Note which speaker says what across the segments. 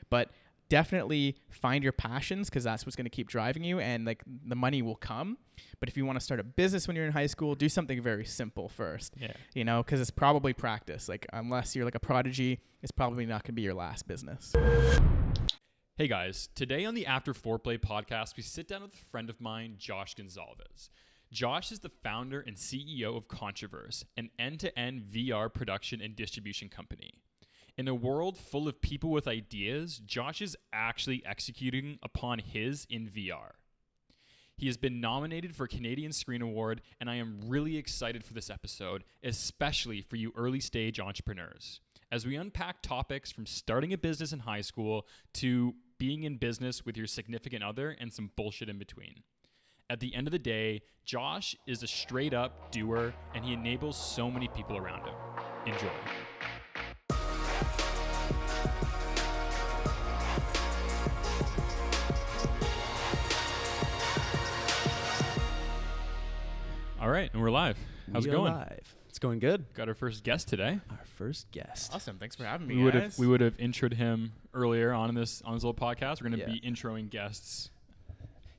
Speaker 1: But definitely find your passions, because that's what's going to keep driving you, and like the money will come. But if you want to start a business when you're in high school, do something very simple first.
Speaker 2: Yeah.
Speaker 1: You know, because it's probably practice. Like unless you're like a prodigy, it's probably not going to be your last business.
Speaker 2: Hey guys, today on the After Foreplay podcast, we sit down with a friend of mine, Josh Gonsalves. Josh is the founder and CEO of Contraverse, an end-to-end VR production and distribution company. In a world full of people with ideas, Josh is actually executing upon his in VR. He has been nominated for a Canadian Screen Award, and I am really excited for this episode, especially for you early stage entrepreneurs, as we unpack topics from starting a business in high school to being in business with your significant other and some bullshit in between. At the end of the day, Josh is a straight up doer, and he enables so many people around him. Enjoy. All right, and we're live. How's it going?
Speaker 3: Live. It's going good.
Speaker 2: Got our first guest today.
Speaker 3: Our first guest.
Speaker 1: Awesome. Thanks for having me,
Speaker 2: We
Speaker 1: guys.
Speaker 2: would have introed him earlier on this little podcast. We're going to
Speaker 3: Yeah.
Speaker 2: be introing guests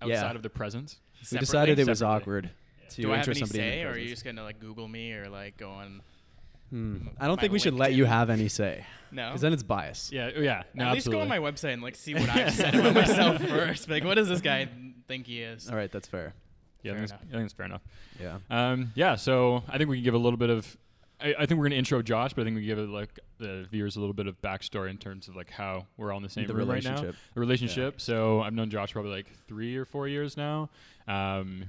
Speaker 2: outside of the present.
Speaker 3: We decided it was
Speaker 2: Separately.
Speaker 3: awkward to
Speaker 1: Do I have
Speaker 3: intro
Speaker 1: any
Speaker 3: somebody in
Speaker 1: say,
Speaker 3: their
Speaker 1: or are you
Speaker 3: presence.
Speaker 1: just going to like Google me or like go on?
Speaker 3: I don't think we should let
Speaker 1: LinkedIn?
Speaker 3: you have any say,
Speaker 1: No.
Speaker 3: because then it's bias.
Speaker 2: Yeah, no,
Speaker 1: At least
Speaker 2: absolutely.
Speaker 1: go on my website and like see what I've said about myself first. Like, what does this guy think he is?
Speaker 3: All right, that's fair.
Speaker 2: Yeah, I
Speaker 1: Fair
Speaker 2: think that's fair enough.
Speaker 3: Yeah.
Speaker 2: So I think we can give a little bit of. I think we're going to intro Josh, but I think we give it like the viewers a little bit of backstory in terms of like how we're all in the same
Speaker 3: The
Speaker 2: room right now.
Speaker 3: relationship.
Speaker 2: The relationship. So I've known Josh probably like 3 or 4 years now.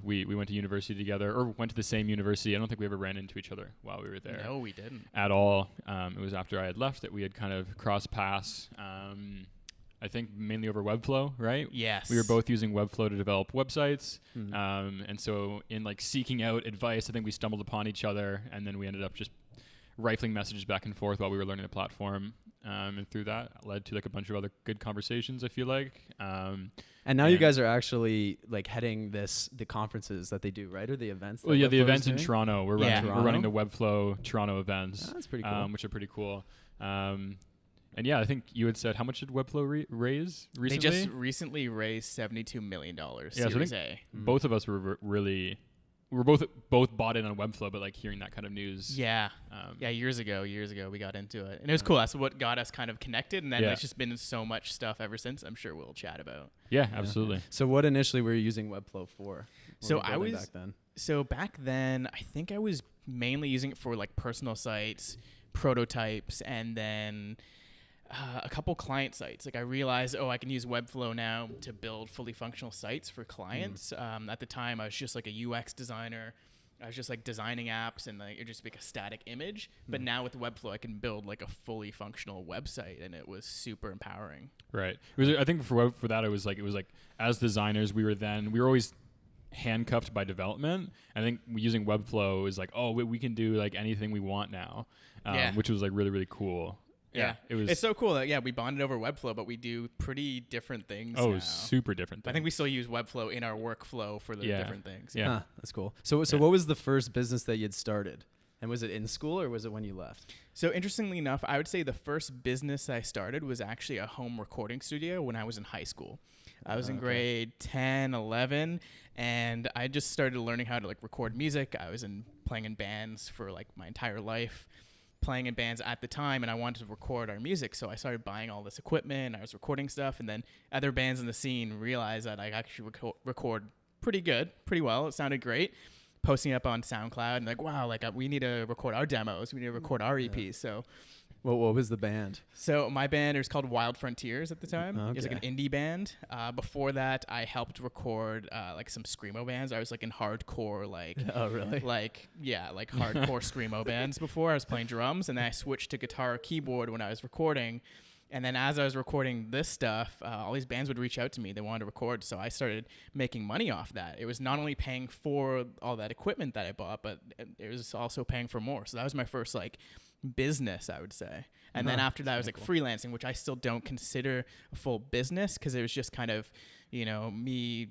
Speaker 2: We went to university together, or went to the same university. I don't think we ever ran into each other while we were there.
Speaker 1: No, we didn't.
Speaker 2: At all. It was after I had left that we had kind of crossed paths. I think mainly over Webflow, right?
Speaker 1: Yes.
Speaker 2: We were both using Webflow to develop websites.
Speaker 3: Mhm.
Speaker 2: And so in like seeking out advice, I think we stumbled upon each other, and then we ended up just rifling messages back and forth while we were learning the platform. And through that led to like a bunch of other good conversations, I feel like.
Speaker 3: And now you guys are actually like heading the conferences that they do, right? Or the events?
Speaker 2: Well,
Speaker 3: that
Speaker 2: yeah, the
Speaker 3: Webflow is
Speaker 2: events in
Speaker 3: doing?
Speaker 2: Toronto. We're running the Webflow Toronto events.
Speaker 3: Oh, that's pretty cool.
Speaker 2: Which are pretty cool. And yeah, I think you had said, how much did Webflow raise recently?
Speaker 1: They just recently raised $72 million.
Speaker 2: Yeah, so I
Speaker 1: Series
Speaker 2: think
Speaker 1: A.
Speaker 2: both of us were really, we were both bought in on Webflow, but like hearing that kind of news.
Speaker 1: Yeah. Years ago we got into it. And it was cool. That's what got us kind of connected. And then
Speaker 2: Yeah.
Speaker 1: it's just been so much stuff ever since. I'm sure we'll chat about.
Speaker 2: Yeah, absolutely.
Speaker 3: So what initially were you using Webflow for? What
Speaker 1: So
Speaker 3: were you
Speaker 1: I
Speaker 3: building
Speaker 1: was-
Speaker 3: back then.
Speaker 1: So back then, I think I was mainly using it for like personal sites, prototypes, and then a couple client sites. Like I realized, I can use Webflow now to build fully functional sites for clients. At the time, I was just like a UX designer. I was just like designing apps, and like it just like a static image. But now with Webflow, I can build like a fully functional website, and it was super empowering.
Speaker 2: Right. It was, I think for that, it was like as designers, we were always handcuffed by development. I think using Webflow is like, we can do like anything we want now, which was like really, really cool.
Speaker 1: Yeah,
Speaker 2: it was.
Speaker 1: It's so cool that we bonded over Webflow, but we do pretty different things. now.
Speaker 2: Super different.
Speaker 1: I think we still use Webflow in our workflow for the different things.
Speaker 2: Yeah.
Speaker 3: Huh, that's cool. So what was the first business that you'd started? And was it in school or was it when you left?
Speaker 1: So interestingly enough, I would say the first business I started was actually a home recording studio when I was in high school. I was in grade 10, 11, and I just started learning how to like record music. I was playing in bands for like my entire life, playing in bands at the time, and I wanted to record our music. So I started buying all this equipment. I was recording stuff, and then other bands in the scene realized that I actually record pretty well. It sounded great. Posting it up on SoundCloud and like, wow, like we need to record our demos. We need to record our EPs. So
Speaker 3: What was the band?
Speaker 1: So my band was called Wild Frontiers at the time.
Speaker 3: Okay.
Speaker 1: It was like an indie band. Before that, I helped record like some screamo bands. I was like in hardcore, like
Speaker 3: Oh, really?
Speaker 1: like hardcore screamo bands before. I was playing drums, and then I switched to guitar, keyboard when I was recording. And then as I was recording this stuff, all these bands would reach out to me. They wanted to record, so I started making money off that. It was not only paying for all that equipment that I bought, but it was also paying for more. So that was my first like business, I would say. And then after that, I was like freelancing, which I still don't consider a full business because it was just kind of, me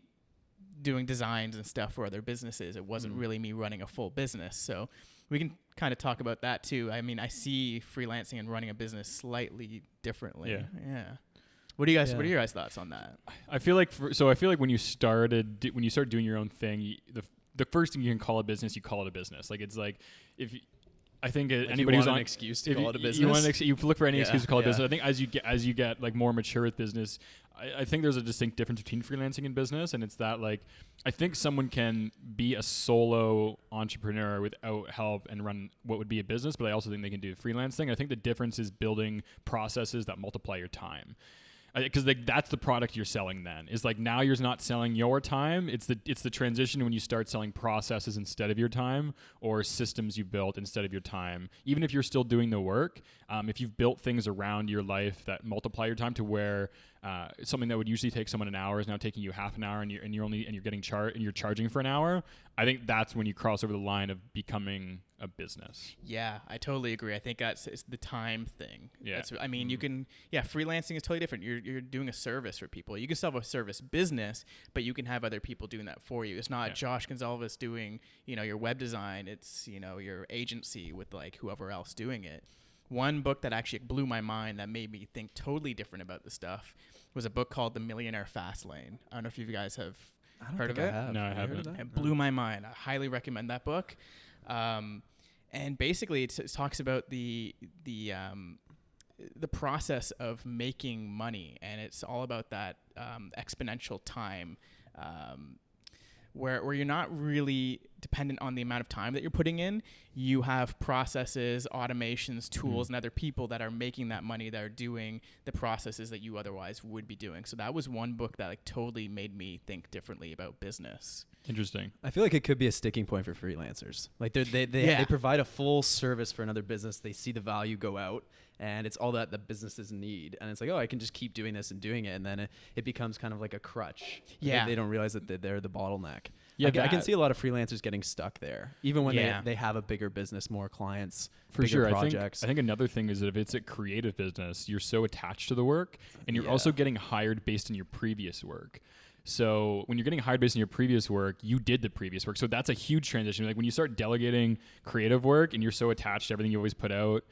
Speaker 1: doing designs and stuff for other businesses. It wasn't really me running a full business. So we can kind of talk about that too. I mean, I see freelancing and running a business slightly differently.
Speaker 2: Yeah.
Speaker 1: What do you guys?
Speaker 3: Yeah.
Speaker 1: What are your guys' thoughts on that?
Speaker 2: I feel like when you start doing your own thing, the first thing you can call a business, you call it a business. Like it's like if you, I think
Speaker 3: Like
Speaker 2: anybody who's
Speaker 3: an
Speaker 2: on
Speaker 3: excuse to call it a business.
Speaker 2: you want you look for any excuse to call it a
Speaker 3: Yeah.
Speaker 2: business. I think as you get like more mature with business, I think there's a distinct difference between freelancing and business, and it's that like I think someone can be a solo entrepreneur without help and run what would be a business, but I also think they can do freelancing. I think the difference is building processes that multiply your time. Because like that's the product you're selling. Then is like now you're not selling your time. It's the transition when you start selling processes instead of your time, or systems you built instead of your time. Even if you're still doing the work, if you've built things around your life that multiply your time to where something that would usually take someone an hour is now taking you half an hour, and you're getting you're charging for an hour. I think that's when you cross over the line of becoming a business.
Speaker 1: Yeah, I totally agree. I think it's the time thing.
Speaker 2: Yeah.
Speaker 1: I mean, you can, freelancing is totally different. You're doing a service for people. You can sell a service business, but you can have other people doing that for you. It's not Josh Gonsalves doing, your web design. It's, your agency with like whoever else doing it. One book that actually blew my mind that made me think totally different about this stuff was a book called The Millionaire Fastlane. I don't know if you guys have heard of it.
Speaker 2: No, I haven't.
Speaker 1: It blew my mind. I highly recommend that book. And basically, it talks about the process of making money, and it's all about that exponential time, where you're not really dependent on the amount of time that you're putting in. You have processes, automations, tools, and other people that are making that money, that are doing the processes that you otherwise would be doing. So that was one book that like totally made me think differently about business.
Speaker 2: Interesting.
Speaker 3: I feel like it could be a sticking point for freelancers. Like they provide a full service for another business. They see the value go out, and it's all that the businesses need. And it's like, oh, I can just keep doing this and doing it. And then it becomes kind of like a crutch.
Speaker 1: Yeah.
Speaker 3: They don't realize that they're the bottleneck.
Speaker 2: Yeah,
Speaker 3: I can see a lot of freelancers getting stuck there, even when
Speaker 1: Yeah.
Speaker 3: they have a bigger business, more clients,
Speaker 2: For
Speaker 3: bigger
Speaker 2: sure.
Speaker 3: projects.
Speaker 2: I think another thing is that if it's a creative business, you're so attached to the work, and you're also getting hired based on your previous work. So when you're getting hired based on your previous work, you did the previous work. So that's a huge transition. Like when you start delegating creative work and you're so attached to everything you always put out,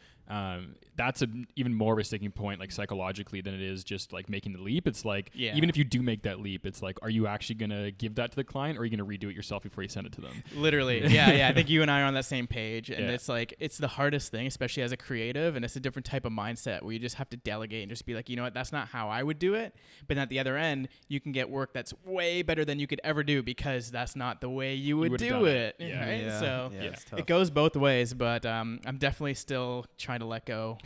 Speaker 2: that's even more of a sticking point, like psychologically, than it is just like making the leap. It's like, even if you do make that leap, it's like, are you actually going to give that to the client, or are you going to redo it yourself before you send it to them?
Speaker 1: Literally. Yeah. I think you and I are on that same page. And it's like, it's the hardest thing, especially as a creative. And it's a different type of mindset where you just have to delegate and just be like, you know what, that's not how I would do it. But at the other end, you can get work that's way better than you could ever do, because that's not the way you would do it.
Speaker 2: Yeah.
Speaker 1: Right?
Speaker 3: Yeah.
Speaker 1: So
Speaker 3: It's tough.
Speaker 1: it goes both ways, but I'm definitely still trying to let go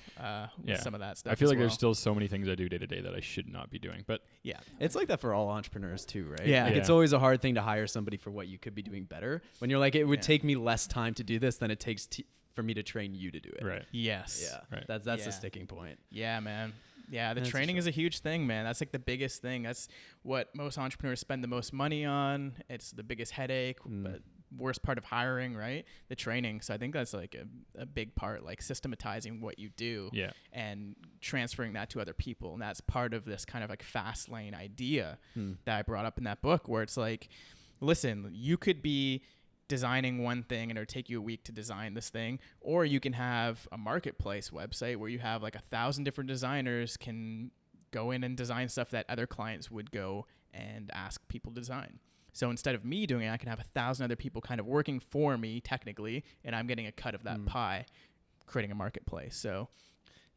Speaker 1: with some of that stuff.
Speaker 2: I feel
Speaker 1: as
Speaker 2: like there's
Speaker 1: well.
Speaker 2: still so many things I do day to day that I should not be doing. But
Speaker 1: Yeah.
Speaker 3: It's like that for all entrepreneurs too, right?
Speaker 1: Yeah.
Speaker 3: Like
Speaker 2: Yeah.
Speaker 3: it's always a hard thing to hire somebody for what you could be doing better. When you're like, it would take me less time to do this than it takes for me to train you to do it.
Speaker 2: right.
Speaker 1: Yes.
Speaker 3: Yeah.
Speaker 2: Right.
Speaker 3: That's
Speaker 1: Yeah.
Speaker 3: the sticking point.
Speaker 1: Yeah, man. Yeah, the
Speaker 3: That's
Speaker 1: training
Speaker 3: true.
Speaker 1: is a huge thing, man. That's like the biggest thing. That's what most entrepreneurs spend the most money on. It's the biggest headache, but worst part of hiring, right? The training. So I think that's like a big part, like systematizing what you do and transferring that to other people. And that's part of this kind of like fast lane idea that I brought up in that book, where it's like, listen, you could be designing one thing and it'll take you a week to design this thing, or you can have a marketplace website where you have like 1,000 different designers can go in and design stuff that other clients would go and ask people to design. So instead of me doing it, I can have 1,000 other people kind of working for me technically, and I'm getting a cut of that pie, creating a marketplace. So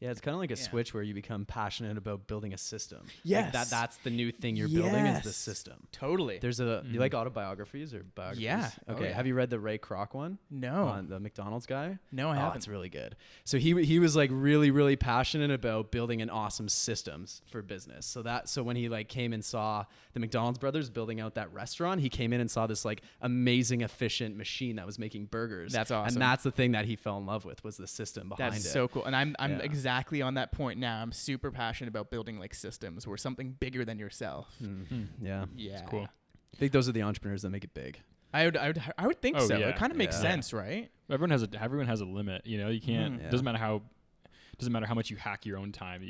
Speaker 3: Yeah, it's kind of like a switch where you become passionate about building a system.
Speaker 1: Yes.
Speaker 3: Like that's the new thing you're building is the
Speaker 1: Yes.
Speaker 3: system.
Speaker 1: totally.
Speaker 3: There's you like autobiographies or biographies?
Speaker 1: Yeah. Oh,
Speaker 3: Okay.
Speaker 1: yeah.
Speaker 3: Have you read the Ray Kroc one?
Speaker 1: No.
Speaker 3: On the McDonald's guy?
Speaker 1: No, I
Speaker 3: Oh,
Speaker 1: haven't.
Speaker 3: it's really good. So he was like really, really passionate about building an awesome systems for business. So when he like came and saw the McDonald's brothers building out that restaurant, he came in and saw this like amazing, efficient machine that was making burgers.
Speaker 1: That's awesome.
Speaker 3: And that's the thing that he fell in love with, was the system behind it.
Speaker 1: That's so cool. And I'm
Speaker 3: Yeah.
Speaker 1: exactly on that point now. I'm super passionate about building like systems where something bigger than yourself.
Speaker 3: Yeah.
Speaker 1: Yeah.
Speaker 2: Cool.
Speaker 3: I think those are the entrepreneurs that make it big.
Speaker 1: I would think
Speaker 2: Oh,
Speaker 1: so.
Speaker 2: yeah.
Speaker 1: It kind of makes
Speaker 3: Yeah.
Speaker 1: sense, right?
Speaker 2: Everyone has a limit. You know, you can't.
Speaker 3: Yeah.
Speaker 2: Doesn't matter how much you hack your own time.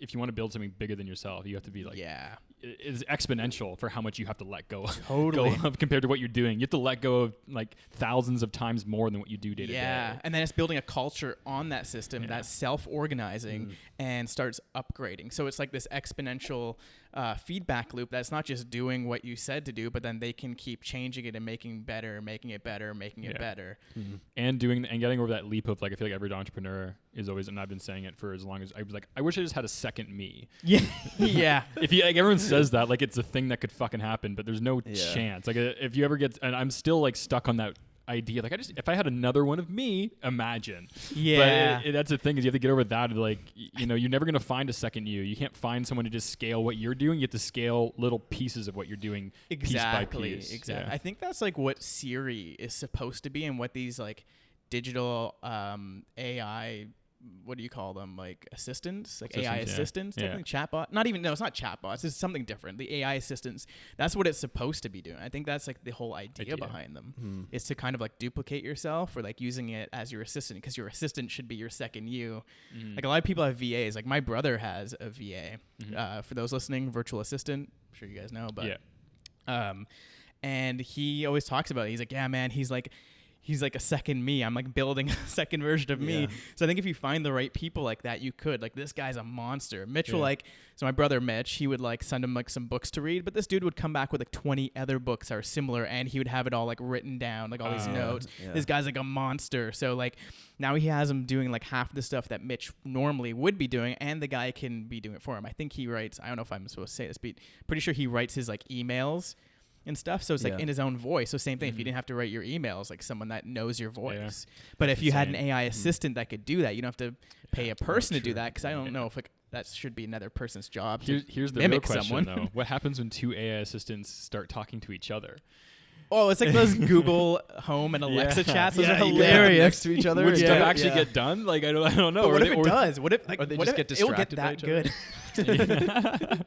Speaker 2: if you want to build something bigger than yourself, you have to be like,
Speaker 1: Yeah.
Speaker 2: it's exponential for how much you have to let go,
Speaker 1: Totally.
Speaker 2: go of compared to what you're doing. You have to let go of like thousands of times more than what you do day to day.
Speaker 1: Yeah, and then it's building a culture on that system that's self-organizing and starts upgrading. So it's like this exponential feedback loop that's not just doing what you said to do, but then they can keep changing it and making it better, making it better.
Speaker 2: And doing and getting over that leap of like, I feel like every entrepreneur is always, and I've been saying it for as long as I was like, I wish I just had a second me.
Speaker 1: Yeah, yeah.
Speaker 2: If you like, everyone says that like it's a thing that could fucking happen, but there's no chance. Like if you ever get, and I'm still like stuck on that idea. Like if I had another one of me, imagine.
Speaker 1: Yeah.
Speaker 2: But that's the thing is you have to get over that. Like, you know, you're never going to find a second you. You can't find someone to just scale what you're doing. You have to scale little pieces of what you're doing piece by piece.
Speaker 1: Exactly.
Speaker 2: Yeah.
Speaker 1: I think that's like what Siri is supposed to be and what these like digital AI, what do you call them? Like assistants, like AI assistants, technically chatbot. Not even, no, it's not chatbots. It's something different. The AI assistants, that's what it's supposed to be doing. I think that's like the whole idea behind them is to kind of like duplicate yourself or like using it as your assistant, because your assistant should be your second you. Like a lot of people have VAs. Like my brother has a VA. For those listening, virtual assistant. I'm sure you guys know, but and he always talks about it. He's like, yeah, man, he's like a second me. I'm like building a second version of me. So I think if you find the right people like that, you could. Like this guy's a monster. Mitch will like, so my brother Mitch, he would like send him like some books to read, but this dude would come back with like 20 other books that are similar, and he would have it all like written down, like all these notes. This guy's like a monster. So like now he has him doing like half the stuff that Mitch normally would be doing, and the guy can be doing it for him. I think he writes, I don't know if I'm supposed to say this, but pretty sure he writes his like emails and stuff, so it's like in his own voice. So same thing, if you didn't have to write your emails, like someone that knows your voice. But if you had an AI assistant that could do that, you don't have to pay a person to do that, because I don't know if like that should be another person's job.
Speaker 2: Here's the real question though. What happens when two AI assistants start talking to each other?
Speaker 1: Oh, it's like those Google Home and Alexa chats. Those are hilarious.
Speaker 3: Next to each other.
Speaker 2: Would stuff actually get done? Like I don't know.
Speaker 1: But what if it does? What if like
Speaker 3: or they
Speaker 1: what
Speaker 3: just
Speaker 1: if
Speaker 3: get
Speaker 1: it'll get
Speaker 3: distracted
Speaker 1: that
Speaker 3: by each
Speaker 1: good?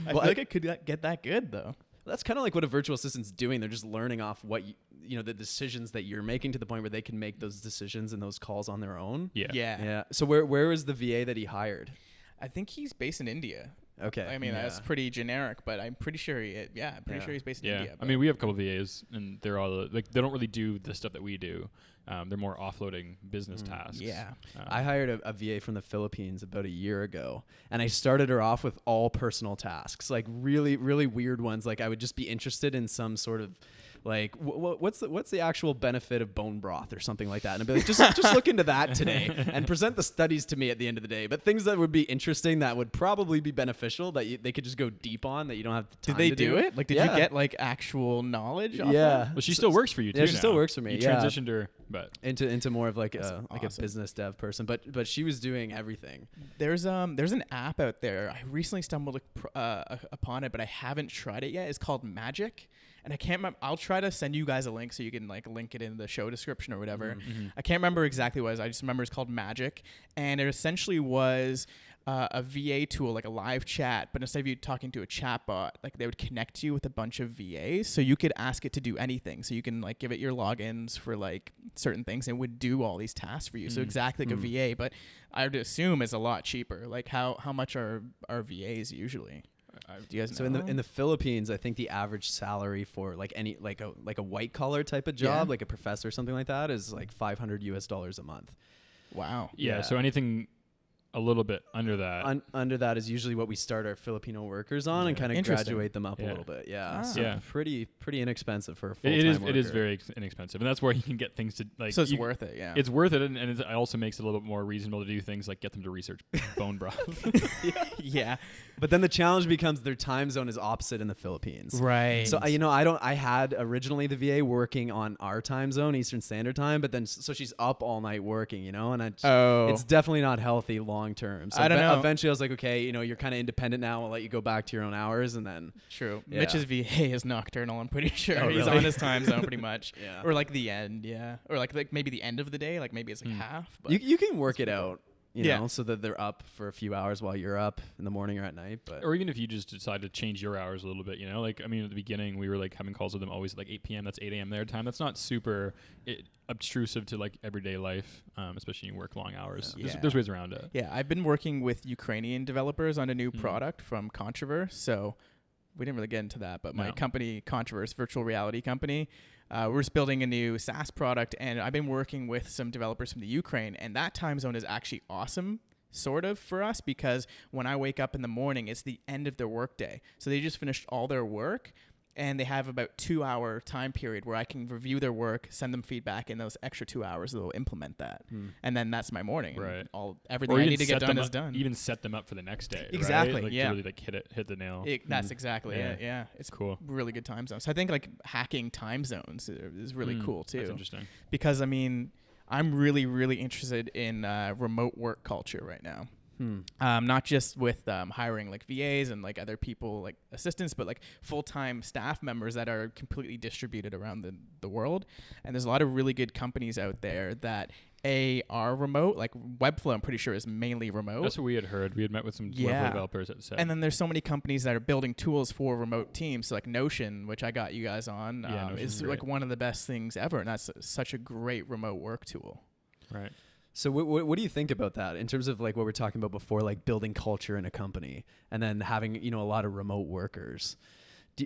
Speaker 1: I feel like it could get that good though.
Speaker 3: That's kind of like what a virtual assistant's doing. They're just learning off what you know, the decisions that you're making, to the point where they can make those decisions and those calls on their own.
Speaker 1: Yeah.
Speaker 3: So where is the VA that he hired?
Speaker 1: I think he's based in India.
Speaker 3: Okay.
Speaker 1: I mean, that's pretty generic, but I'm pretty sure sure he's based in India.
Speaker 2: I mean, we have a couple of VAs, and they're all like, they don't really do the stuff that we do. They're more offloading business tasks.
Speaker 3: Yeah. I hired a VA from the Philippines about a year ago, and I started her off with all personal tasks, like really, really weird ones. Like I would just be interested in some sort of like what's the actual benefit of bone broth or something like that, and I'd be like, just look into that today and present the studies to me at the end of the day. But things that would be interesting, that would probably be beneficial, that they could just go deep on, that you don't have the time.
Speaker 1: Did they do it? Like, did you get like actual knowledge? Off that?
Speaker 2: Well, she still works for you too.
Speaker 3: Yeah, she still works for me.
Speaker 2: You transitioned her, but
Speaker 3: into more of like a
Speaker 1: awesome.
Speaker 3: business dev person. But she was doing everything.
Speaker 1: There's an app out there. I recently stumbled upon it, but I haven't tried it yet. It's called Magic. And I can't remember. I'll try to send you guys a link so you can like link it in the show description or whatever. I can't remember exactly what it was. I just remember it's called Magic, and it essentially was a VA tool, like a live chat, but instead of you talking to a chatbot, like they would connect you with a bunch of VAs, so you could ask it to do anything. So you can like give it your logins for like certain things, and it would do all these tasks for you. So exactly like a VA, but I would assume it's a lot cheaper. Like how much are VAs usually? Do you guys know?
Speaker 3: So in the Philippines, I think the average salary for like any like a white collar type of job, like a professor or something like that, is like $500 a month.
Speaker 1: Wow.
Speaker 2: Yeah. So anything a little bit under that.
Speaker 3: Under that is usually what we start our Filipino workers on and kind of graduate them up a little bit. Yeah. So pretty inexpensive for a full-time worker.
Speaker 2: It is very inexpensive. And that's where you can get things to like.
Speaker 1: So it's worth it. Yeah.
Speaker 2: It's worth it. And it also makes it a little bit more reasonable to do things like get them to research bone broth.
Speaker 1: Yeah.
Speaker 3: But then the challenge becomes their time zone is opposite in the Philippines.
Speaker 1: Right.
Speaker 3: So I had originally the VA working on our time zone, Eastern Standard Time, but then so she's up all night working, and it's definitely not healthy long term. So
Speaker 1: I don't know.
Speaker 3: Eventually I was like, okay, you're kind of independent now. I'll let you go back to your own hours, and then
Speaker 1: true. Yeah. Mitch's VA is nocturnal. I'm pretty sure he's
Speaker 3: really?
Speaker 1: on his time zone pretty much.
Speaker 3: Yeah.
Speaker 1: Or like the end, or like maybe the end of the day, like maybe it's like half. But
Speaker 3: you can work it out. you know, so that they're up for a few hours while you're up in the morning or at night. But
Speaker 2: or even if you just decide to change your hours a little bit, you know, like, I mean, at the beginning we were like having calls with them always at like 8 p.m. That's 8 a.m. their time. That's not super obtrusive to like everyday life, especially when you work long hours. There's ways around it.
Speaker 1: Yeah, I've been working with Ukrainian developers on a new product from Contraverse. So we didn't really get into that, but my company, Contraverse, virtual reality company, we're just building a new SaaS product, and I've been working with some developers from the Ukraine, and that time zone is actually awesome, sort of, for us, because when I wake up in the morning, it's the end of their workday. So they just finished all their work, and they have about 2-hour time period where I can review their work, send them feedback, and those extra 2 hours, they'll implement that. And then that's my morning.
Speaker 2: Right.
Speaker 1: Everything I need to get done is done.
Speaker 2: Even set them up for the next day.
Speaker 1: Exactly.
Speaker 2: Right? Like,
Speaker 1: yeah.
Speaker 2: to really like hit the nail.
Speaker 1: That's exactly it. Yeah. It's
Speaker 2: cool.
Speaker 1: Really good time zones. So I think like hacking time zones is really cool too.
Speaker 2: That's interesting.
Speaker 1: Because I mean, I'm really, really interested in remote work culture right now. Not just with hiring like VAs and like other people like assistants, but like full-time staff members that are completely distributed around the world. And there's a lot of really good companies out there that are remote. Like Webflow, I'm pretty sure, is mainly remote.
Speaker 2: That's what we had heard. We had met with some Webflow developers that said.
Speaker 1: And then there's so many companies that are building tools for remote teams. So like Notion, which I got you guys on, is like one of the best things ever. And that's such a great remote work tool.
Speaker 2: Right.
Speaker 3: So what do you think about that in terms of like what we're talking about before, like building culture in a company and then having, you know, a lot of remote workers?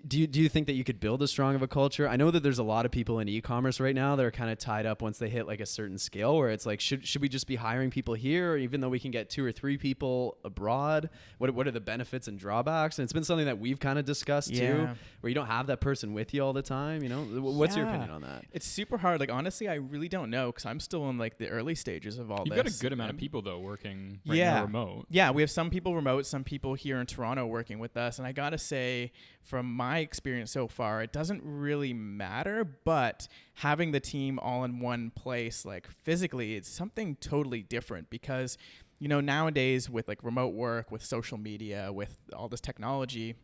Speaker 3: Do you think that you could build a strong of a culture? I know that there's a lot of people in e-commerce right now that are kind of tied up once they hit like a certain scale where it's like, should we just be hiring people here, or even though we can get 2 or 3 people abroad? What are the benefits and drawbacks? And it's been something that we've kind of discussed too, where you don't have that person with you all the time. You know, what's your opinion on that?
Speaker 1: It's super hard. Like, honestly, I really don't know, because I'm still in like the early stages of all
Speaker 2: You've
Speaker 1: this.
Speaker 2: You've got a good amount of people though working now remote.
Speaker 1: Yeah, we have some people remote, some people here in Toronto working with us. And I got to say, from my experience so far, it doesn't really matter, but having the team all in one place, like physically, it's something totally different, because, you know, nowadays with like remote work, with social media, with all this technology,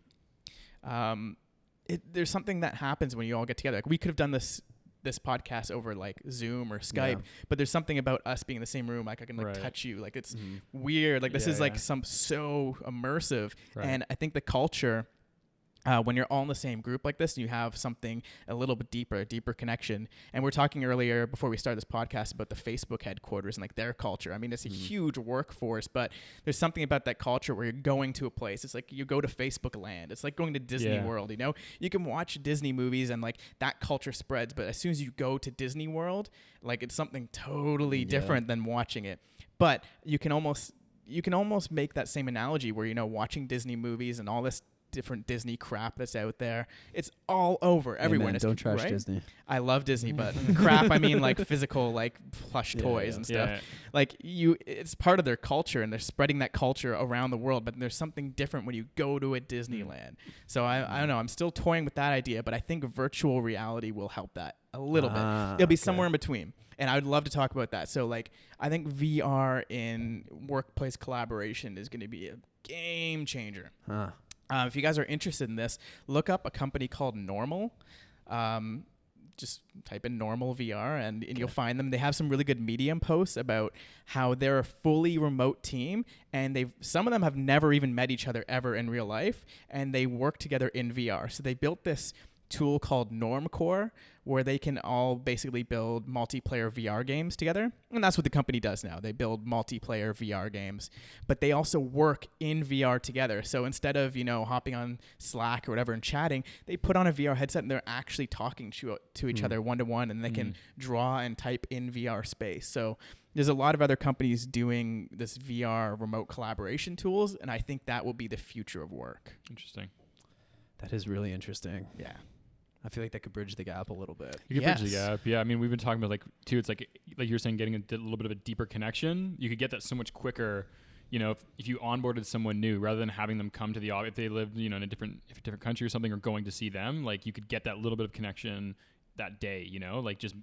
Speaker 1: there's something that happens when you all get together. Like, we could have done this podcast over like Zoom or Skype, but there's something about us being in the same room. Like, I can like touch you. Like, it's weird. Like, this is like so immersive. And I think the culture, when you're all in the same group like this, and you have something a little bit deeper connection. And we're talking earlier before we started this podcast about the Facebook headquarters and like their culture. I mean, it's a huge workforce, but there's something about that culture where you're going to a place. It's like you go to Facebook land. It's like going to Disney World, you know? You can watch Disney movies and like that culture spreads, but as soon as you go to Disney World, like it's something totally different than watching it. But you can almost make that same analogy where, you know, watching Disney movies and all this different Disney crap that's out there. It's all over everywhere.
Speaker 3: Don't trash Disney.
Speaker 1: I love Disney, but crap, I mean like physical, like plush toys and stuff.
Speaker 2: Yeah.
Speaker 1: Like it's part of their culture, and they're spreading that culture around the world, but there's something different when you go to a Disneyland. So I don't know. I'm still toying with that idea, but I think virtual reality will help that a little bit. It'll be somewhere in between. And I would love to talk about that. So like, I think VR in workplace collaboration is going to be a game changer. If you guys are interested in this, look up a company called Normal. Just type in Normal VR and you'll find them. They have some really good Medium posts about how they're a fully remote team, and some of them have never even met each other ever in real life, and they work together in VR. So they built this tool called Normcore, where they can all basically build multiplayer VR games together. And that's what the company does now. They build multiplayer VR games, but they also work in VR together. So instead of, you know, hopping on Slack or whatever and chatting, they put on a VR headset and they're actually talking to each other one-to-one, and they can draw and type in VR space. So there's a lot of other companies doing this VR remote collaboration tools, and I think that will be the future of work.
Speaker 2: Interesting.
Speaker 3: That is really interesting.
Speaker 1: Yeah.
Speaker 3: I feel like that could bridge the gap a little bit.
Speaker 2: You could bridge the gap. Yeah, I mean, we've been talking about like too. It's like you're saying, getting a little bit of a deeper connection. You could get that so much quicker. You know, if you onboarded someone new, rather than having them come to the office, if they lived, you know, in a different country or something, or going to see them, like you could get that little bit of connection that day. You know, like just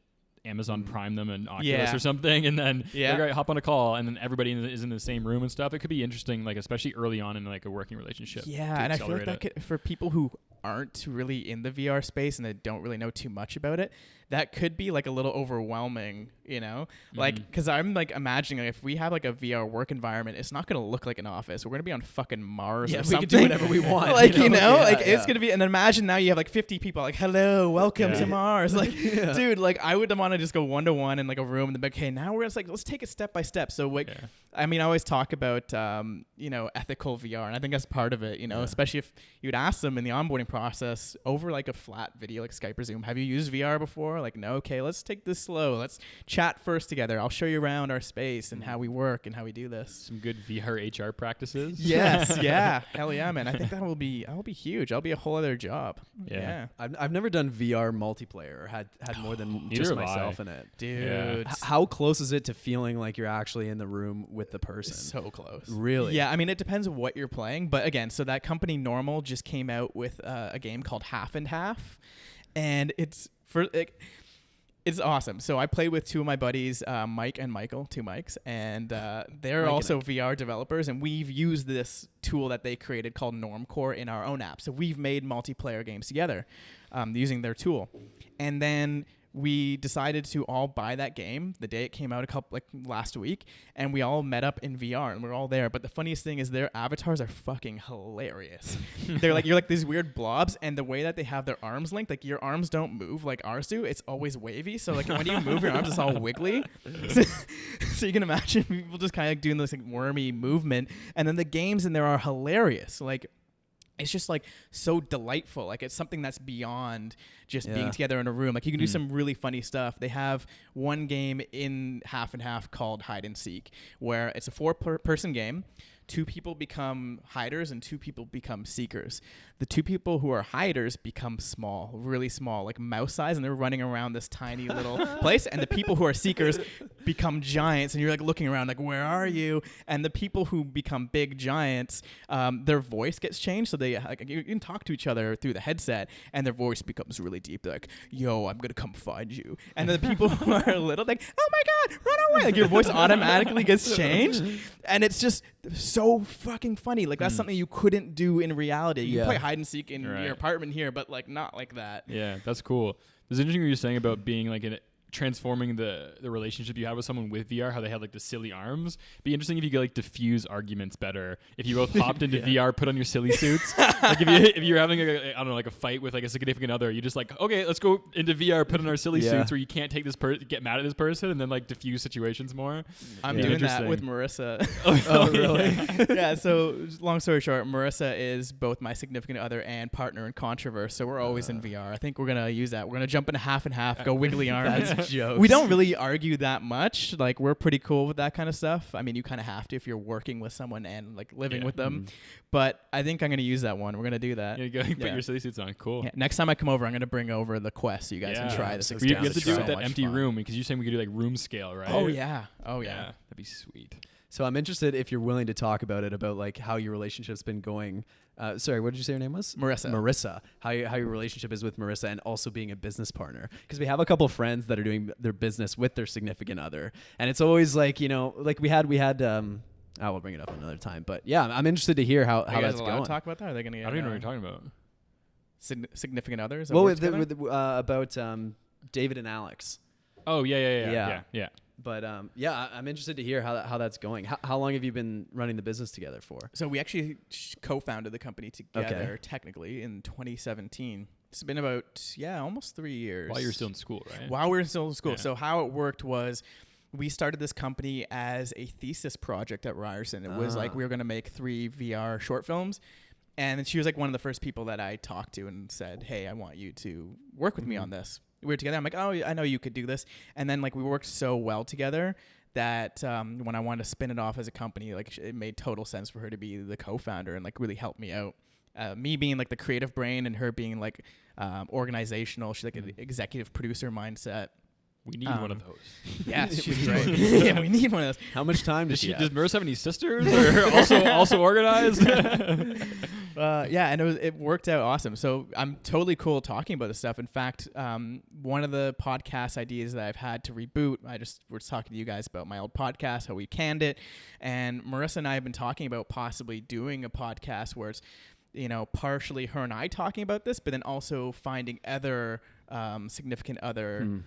Speaker 2: Amazon Prime them and Oculus or something, and then like, all right, hop on a call, and then everybody is in the same room and stuff. It could be interesting, like especially early on in like a working relationship.
Speaker 1: Yeah, and I feel like that could, for people who aren't really in the VR space and they don't really know too much about it, that could be like a little overwhelming you know, like, because I'm like imagining like, if we have like a VR work environment, it's not gonna look like an office. We're gonna be on fucking Mars or
Speaker 3: we
Speaker 1: something.
Speaker 3: can do whatever we want.
Speaker 1: Like,
Speaker 3: Yeah,
Speaker 1: it's gonna be. And then imagine now you have like 50 people like, hello, welcome to Mars. Like, dude, like I would want to just go 1-to-1 in like a room and then be like, okay, now we're just like, let's take it step by step. So like, I mean, I always talk about ethical VR, and I think that's part of it. You know, especially if you would ask them in the onboarding process over like a flat video like Skype or Zoom, have you used VR before? Like, no. Okay, let's take this slow. Let's chat first together. I'll show you around our space and how we work and how we do this.
Speaker 2: Some good VR HR practices.
Speaker 1: Yes, yeah, hell yeah, man. I think that will be huge. I'll be a whole other job. Yeah.
Speaker 3: I've never done VR multiplayer or had more than just myself in it.
Speaker 1: Dude.
Speaker 3: How close is it to feeling like you're actually in the room with the person?
Speaker 1: So close.
Speaker 3: Really?
Speaker 1: Yeah, I mean, it depends on what you're playing. But again, so that company Normal just came out with a game called Half and Half. And it's awesome. So I played with two of my buddies, Mike and Michael, two Mikes, and they're also VR developers, and we've used this tool that they created called Normcore in our own app. So we've made multiplayer games together using their tool. And then we decided to all buy that game the day it came out last week, and we all met up in VR and we're all there. But the funniest thing is their avatars are fucking hilarious. They're like, you're like these weird blobs, and the way that they have their arms linked, like your arms don't move like ours do. It's always wavy. So like when you move your arms, it's all wiggly. So you can imagine people just kind of doing this like wormy movement, and then the games in there are hilarious. Like, it's just like so delightful. Like it's something that's beyond just being together in a room. Like you can do some really funny stuff. They have one game in Half and Half called Hide and Seek, where it's a 4-person game. 2 people become hiders and 2 people become seekers. The 2 people who are hiders become small, really small, like mouse size, and they're running around this tiny little place. And the people who are seekers become giants, and you're like looking around like, where are you? And the people who become big giants, their voice gets changed. So they like, you can talk to each other through the headset, and their voice becomes really deep. They're like, yo, I'm going to come find you. And then the people who are little, like, oh my God, run away. Like your voice automatically gets changed. And it's just so fucking funny. Like that's something you couldn't do in reality. You can play hide and seek in your apartment here, but like not like that.
Speaker 2: Yeah, that's cool. It's interesting what you're saying about being like transforming the relationship you have with someone with VR, how they have like the silly arms. Be interesting if you could like diffuse arguments better. If you both hopped into VR, put on your silly suits. Like if you're having I don't know, like a fight with like a significant other, you just like, okay, let's go into VR, put on our silly suits where you can't take this get mad at this person, and then like diffuse situations more.
Speaker 1: I'm doing that with Marissa.
Speaker 3: Oh, really?
Speaker 1: Yeah. So long story short, Marissa is both my significant other and partner in Contraverse. So we're always in VR. I think we're gonna use that. We're gonna jump into Half and Half, go wiggly arms.
Speaker 3: Jokes.
Speaker 1: We don't really argue that much. Like we're pretty cool with that kind of stuff. I mean, you kind of have to if you're working with someone and like living with them. But I think I'm gonna use that one. We're gonna do that.
Speaker 2: Yeah, put your silly suits on. Cool.
Speaker 1: Yeah, next time I come over, I'm gonna bring over the Quest so you guys can try this.
Speaker 2: We have to do it with that empty room because you're saying we could do like room scale, right?
Speaker 1: Oh yeah.
Speaker 2: That'd be sweet.
Speaker 3: So I'm interested if you're willing to talk about it, about like how your relationship's been going. Sorry, what did you say your name was?
Speaker 1: Marissa.
Speaker 3: How your relationship is with Marissa, and also being a business partner. Because we have a couple friends that are doing their business with their significant other, and it's always like, you know, like we had. I will bring it up another time, but yeah, I'm interested to hear how that's going.
Speaker 1: To talk about that? Are they gonna?
Speaker 2: I don't even know what you're talking about.
Speaker 1: Significant others.
Speaker 3: Well, about David and Alex.
Speaker 2: Oh yeah.
Speaker 3: But I'm interested to hear how that's going. How long have you been running the business together for?
Speaker 1: So we actually co-founded the company together technically in 2017. It's been about almost 3 years.
Speaker 2: While you were still in school, right?
Speaker 1: While we were still in school. Yeah. So how it worked was we started this company as a thesis project at Ryerson. It was like we were going to make 3 VR short films. And she was like one of the first people that I talked to and said, hey, I want you to work with me on this. We were together. I'm like, oh, I know you could do this. And then like we worked so well together that when I wanted to spin it off as a company, like it made total sense for her to be the co-founder and like really help me out. Me being like the creative brain and her being like organizational. She's like an executive producer mindset.
Speaker 2: We need one of those.
Speaker 1: Yes, she's great. Yeah, we need one of those.
Speaker 3: How much time does she have?
Speaker 2: Does Marissa have any sisters or also organized?
Speaker 1: Yeah, and it worked out awesome. So I'm totally cool talking about this stuff. In fact, one of the podcast ideas that I've had to reboot, we're just talking to you guys about my old podcast, how we canned it. And Marissa and I have been talking about possibly doing a podcast where it's, you know, partially her and I talking about this, but then also finding other significant other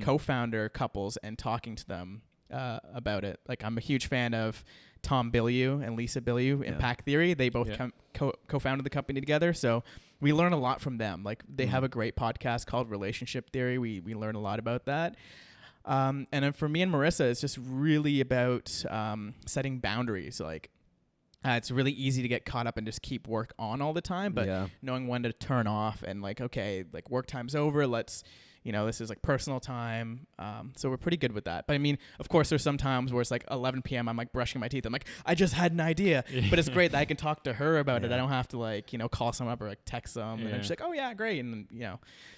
Speaker 1: co-founder couples and talking to them about it. Like, I'm a huge fan of Tom Bilyeu and Lisa Bilyeu in Pack Theory. They both co-founded the company together, so we learn a lot from them. Like, they have a great podcast called Relationship Theory. We learn a lot about that. And then for me and Marissa, it's just really about setting boundaries. Like, it's really easy to get caught up and just keep work on all the time, but knowing when to turn off and like, okay, like work time's over. Let's, this is like personal time. So we're pretty good with that. But I mean, of course, there's some times where it's like 11 p.m. I'm like brushing my teeth. I'm like, I just had an idea, but it's great that I can talk to her about it. I don't have to like, call someone up or like text them. And then she's like, oh yeah, great. And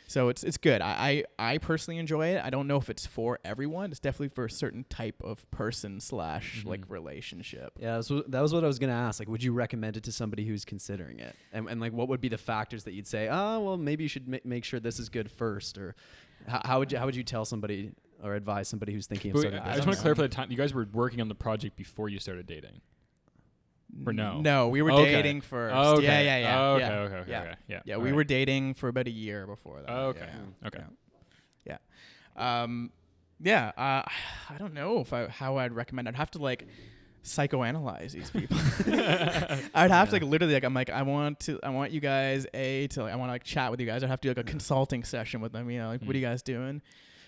Speaker 1: so it's good. I personally enjoy it. I don't know if it's for everyone. It's definitely for a certain type of person / like relationship.
Speaker 3: Yeah, so that was what I was going to ask. Like, would you recommend it to somebody who's considering it? And like, what would be the factors that you'd say, oh, well, maybe you should make sure this is good first? Or how would you tell somebody or advise somebody who's thinking of starting a business?
Speaker 2: I just want to clarify the time. You guys were working on the project before you started dating? Or no?
Speaker 1: No, we were dating first.
Speaker 2: Oh, okay.
Speaker 1: Yeah. Yeah, we were dating for about a year before that.
Speaker 2: Okay.
Speaker 1: I don't know how I'd recommend. I'd have to like psychoanalyze these people. I'd have to like literally like, I'm like, I want you guys I want to like chat with you guys. I'd have to do like a consulting session with them. Like, what are you guys doing?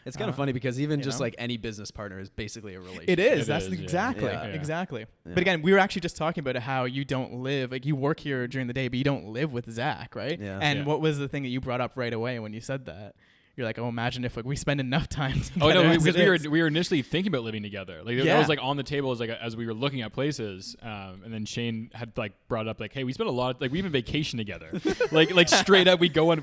Speaker 3: It's kind of funny because even just like any business partner is basically a relationship.
Speaker 1: It is. Exactly. Yeah. But again, we were actually just talking about how you don't live, like you work here during the day, but you don't live with Zach, right? Yeah. And what was the thing that you brought up right away when you said that? You're like, oh, imagine if like we spend enough time together.
Speaker 2: Oh no, because we were initially thinking about living together. Like that was like on the table as we were looking at places. And then Shane had like brought up like, hey, we spent a lot of, like we even vacation together. like straight up we go on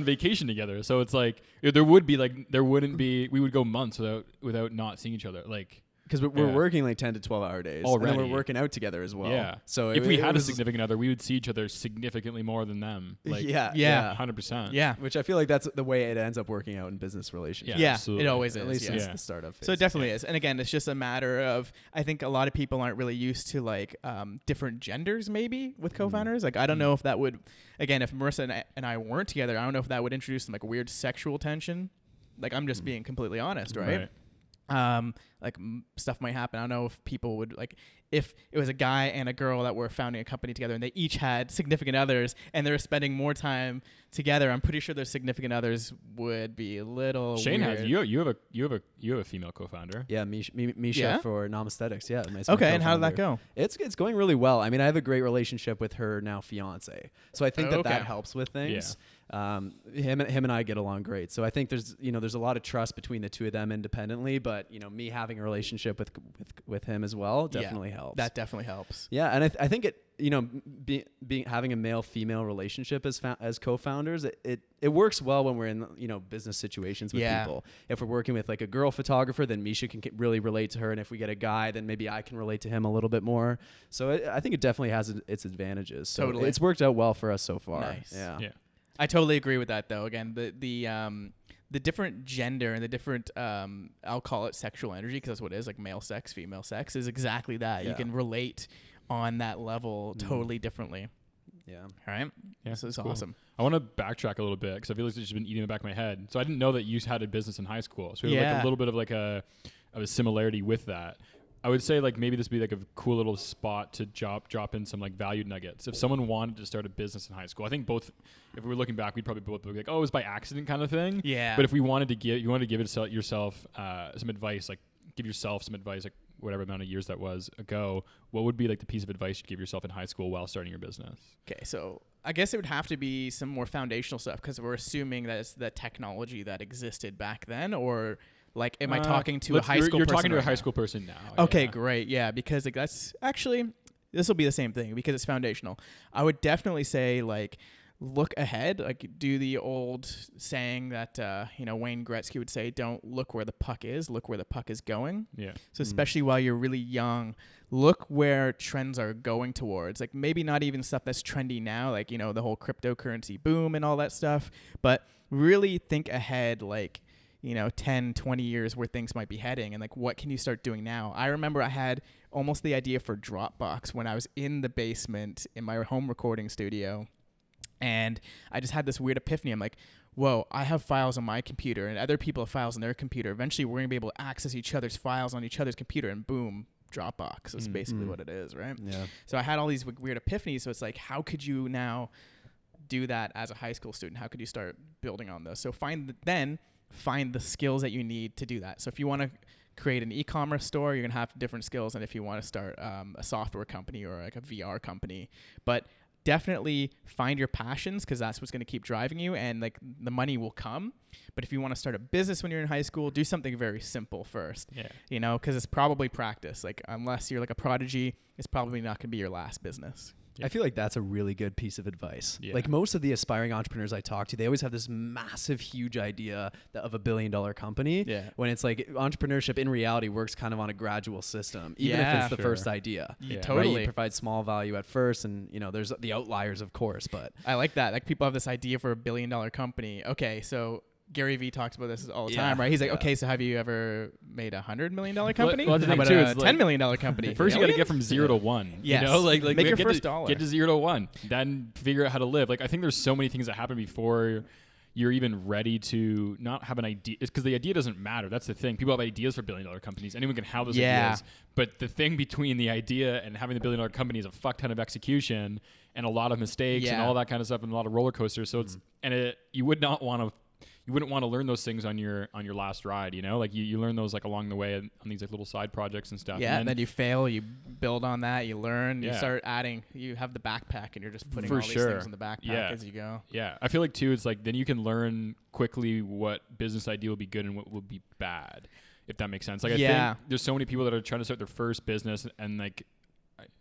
Speaker 2: vacation together. So it's like we would go months without not seeing each other. Like,
Speaker 3: because we're working like 10 to 12 hour days.
Speaker 2: Already.
Speaker 3: And then we're working out together as well.
Speaker 2: Yeah.
Speaker 3: So
Speaker 2: if we had a significant other, we would see each other significantly more than them. Like, 100%.
Speaker 1: Yeah.
Speaker 3: Which I feel like that's the way it ends up working out in business relationships.
Speaker 1: Yeah,
Speaker 2: absolutely.
Speaker 1: It always is.
Speaker 3: At least since the startup phase.
Speaker 1: So it definitely is. And again, it's just a matter of, I think a lot of people aren't really used to like different genders maybe with co-founders. Like, I don't know if that would, again, if Marissa and I weren't together, I don't know if that would introduce some like weird sexual tension. Like, I'm just being completely honest, right? Stuff might happen. I don't know if people would like, if it was a guy and a girl that were founding a company together and they each had significant others and they were spending more time together, I'm pretty sure their significant others would be a little
Speaker 2: Shane
Speaker 1: weird.
Speaker 2: has you have a female co-founder.
Speaker 3: Yeah, Misha for Nomaesthetics. Yeah.
Speaker 1: Okay, and how did that go?
Speaker 3: It's going really well. I mean, I have a great relationship with her now fiance, so I think that helps with things. Him and I get along great, so I think there's a lot of trust between the two of them independently, but me having a relationship with him as well definitely helps.
Speaker 1: That definitely helps.
Speaker 3: Yeah, and I think it having a male female relationship as co-founders, it works well when we're in business situations with people. If we're working with like a girl photographer, then Misha can really relate to her, and if we get a guy, then maybe I can relate to him a little bit more. So I think it definitely has its advantages. So
Speaker 1: totally.
Speaker 3: It's worked out well for us so far.
Speaker 1: Nice.
Speaker 3: Yeah.
Speaker 1: I totally agree with that though. Again, the different gender and the different I'll call it sexual energy, because that's what it is, like male sex, female sex, is exactly that. You can relate on that level totally differently.
Speaker 3: Yeah.
Speaker 1: All right.
Speaker 2: Yeah,
Speaker 1: this is
Speaker 2: cool.
Speaker 1: awesome.
Speaker 2: I want to backtrack a little bit because I feel like it's just been eating in the back of my head. So I didn't know that you had a business in high school. So we have like a little bit of like a similarity with that. I would say like maybe this would be like a cool little spot to drop in some like value nuggets. If someone wanted to start a business in high school, I think both, if we were looking back, we'd probably both be like, oh, it was by accident kind of thing. Yeah. But if you wanted to give yourself some advice, like give yourself some advice, like whatever amount of years that was ago, what would be like the piece of advice you'd give yourself in high school while starting your business?
Speaker 1: Okay, so I guess it would have to be some more foundational stuff, because we're assuming that it's the technology that existed back then, or like, am I talking to a high school person?
Speaker 2: You're talking to a high school person now.
Speaker 1: Okay, great. Yeah, because like that's actually, this will be the same thing because it's foundational. I would definitely say like, look ahead, like do the old saying that Wayne Gretzky would say, don't look where the puck is, look where the puck is going. Yeah. So especially while you're really young, look where trends are going towards. Like maybe not even stuff that's trendy now, like the whole cryptocurrency boom and all that stuff, but really think ahead, like 10, 20 years where things might be heading, and like what can you start doing now? I remember I had almost the idea for Dropbox when I was in the basement in my home recording studio. And I just had this weird epiphany. I'm like, whoa, I have files on my computer and other people have files on their computer. Eventually, we're going to be able to access each other's files on each other's computer, and boom, Dropbox. That's basically what it is, right?
Speaker 3: Yeah.
Speaker 1: So I had all these weird epiphanies. So it's like, how could you now do that as a high school student? How could you start building on this? So find the skills that you need to do that. So if you want to create an e-commerce store, you're going to have different skills than if you want to start a software company or like a VR company. But definitely find your passions, because that's what's going to keep driving you, and like the money will come. But if you want to start a business when you're in high school, do something very simple first.
Speaker 2: Yeah.
Speaker 1: You know, because it's probably practice. Like unless you're like a prodigy, it's probably not going to be your last business.
Speaker 3: I feel like that's a really good piece of advice.
Speaker 2: Yeah.
Speaker 3: Like most of the aspiring entrepreneurs I talk to, they always have this massive, huge idea of $1 billion company.
Speaker 1: Yeah.
Speaker 3: When it's like entrepreneurship in reality works kind of on a gradual system, even if
Speaker 1: Yeah.
Speaker 3: it's the first idea.
Speaker 2: Yeah.
Speaker 1: Totally.
Speaker 3: Right? You provide small value at first, and there's the outliers, of course, but
Speaker 1: I like that. Like people have this idea for $1 billion company. Okay, so Gary Vee talks about this all the time, right? He's like, okay, so have you ever made $100 million company?
Speaker 2: well, the
Speaker 1: How
Speaker 2: thing
Speaker 1: about
Speaker 2: too
Speaker 1: a
Speaker 2: is, like,
Speaker 1: $10 million company?
Speaker 2: First, you got to
Speaker 1: Million?
Speaker 2: get from 0 to 1.
Speaker 1: Yes.
Speaker 2: You know, like
Speaker 1: Make your
Speaker 2: get
Speaker 1: first
Speaker 2: to,
Speaker 1: dollar.
Speaker 2: Get to 0 to 1. Then figure out how to live. Like I think there's so many things that happen before you're even ready to not have an idea. It's because the idea doesn't matter. That's the thing. People have ideas for $1 billion companies. Anyone can have those ideas. But the thing between the idea and having the $1 billion company is a fuck ton of execution and a lot of mistakes and all that kind of stuff and a lot of roller coasters. So it's you wouldn't want to learn those things on your last ride, you know? Like you learn those like along the way on these like little side projects and stuff.
Speaker 1: Yeah,
Speaker 2: and
Speaker 1: then you fail, you build on that, you learn, you
Speaker 2: Yeah.
Speaker 1: start adding. You have the backpack, and you're just putting
Speaker 2: For
Speaker 1: all these
Speaker 2: sure.
Speaker 1: things in the backpack as you go.
Speaker 2: Yeah, I feel like too, it's like then you can learn quickly what business idea will be good and what will be bad, if that makes sense. Like I think there's so many people that are trying to start their first business, and like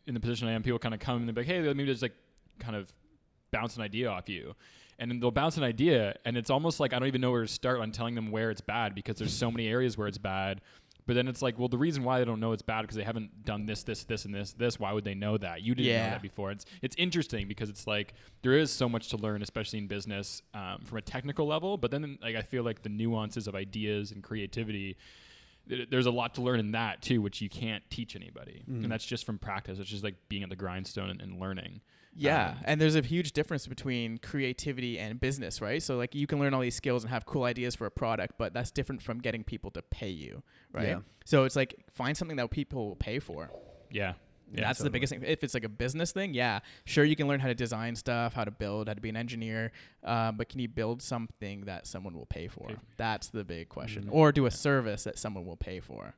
Speaker 2: in the position I am, people kind of come and they're like, hey, let me just like kind of bounce an idea off you. And then they'll bounce an idea, and it's almost like I don't even know where to start on telling them where it's bad, because there's so many areas where it's bad. But then it's like, well, the reason why they don't know it's bad because they haven't done this, and this. Why would they know that? You didn't know that before. It's interesting because it's like there is so much to learn, especially in business, from a technical level. But then like I feel like the nuances of ideas and creativity, there's a lot to learn in that too, which you can't teach anybody. And that's just from practice. It's just like being at the grindstone and learning.
Speaker 1: Yeah, and there's a huge difference between creativity and business, right? So like you can learn all these skills and have cool ideas for a product, but that's different from getting people to pay you, right?
Speaker 3: Yeah.
Speaker 1: So it's like find something that people will pay for.
Speaker 2: Yeah.
Speaker 1: Yeah, that's the biggest thing. If it's like a business thing, sure, you can learn how to design stuff, how to build, how to be an engineer, but can you build something that someone will pay for? That's the big question. Or do a service that someone will pay for.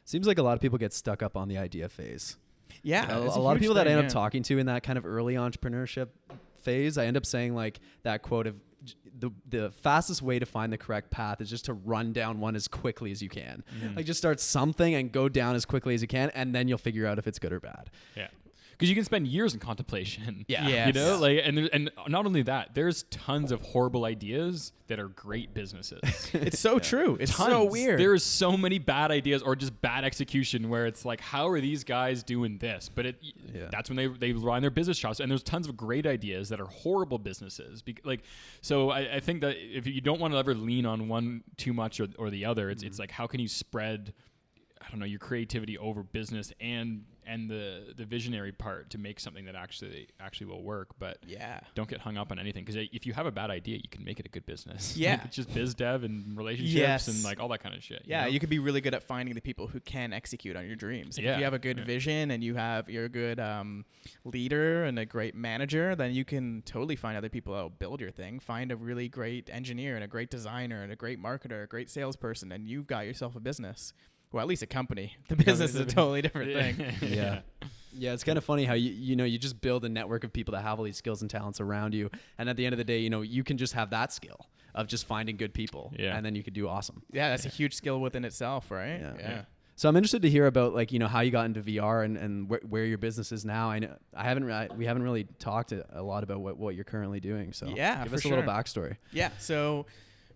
Speaker 3: Seems like a lot of people get stuck up on the idea phase.
Speaker 1: Yeah,
Speaker 3: a lot of people that I end up talking to in that kind of early entrepreneurship phase, I end up saying like that quote of the fastest way to find the correct path is just to run down one as quickly as you can. Like just start something and go down as quickly as you can, and then you'll figure out if it's good or bad.
Speaker 2: Yeah. Because you can spend years in contemplation.
Speaker 1: Yeah.
Speaker 2: You
Speaker 1: Yes.
Speaker 2: know, like, and not only that, there's tons of horrible ideas that are great businesses.
Speaker 1: It's so true. It's
Speaker 2: Tons.
Speaker 1: so weird.
Speaker 2: There's so many bad ideas or just bad execution where it's like, how are these guys doing this? But that's when they run their business shops. And there's tons of great ideas that are horrible businesses. So I think that if you don't want to ever lean on one too much or the other, it's like, how can you spread, I don't know, your creativity over business and the visionary part to make something that actually will work. But don't get hung up on anything, because if you have a bad idea, you can make it a good business. Like, it's just biz dev and relationships and like all that kind of shit.
Speaker 1: Yeah, you could be really good at finding the people who can execute on your dreams. If you have a good vision and you're a good leader and a great manager, then you can totally find other people that will build your thing. Find a really great engineer and a great designer and a great marketer, a great salesperson, and you've got yourself a business. Well, at least a company. The business is a totally different thing.
Speaker 3: Yeah, it's kind of funny how you just build a network of people that have all these skills and talents around you, and at the end of the day, you can just have that skill of just finding good people, and then you could do awesome.
Speaker 1: Yeah, that's a huge skill within itself, right? Yeah.
Speaker 3: So I'm interested to hear about like how you got into VR and where your business is now. I know we haven't really talked a lot about what you're currently doing. So give us a little backstory.
Speaker 1: Yeah. So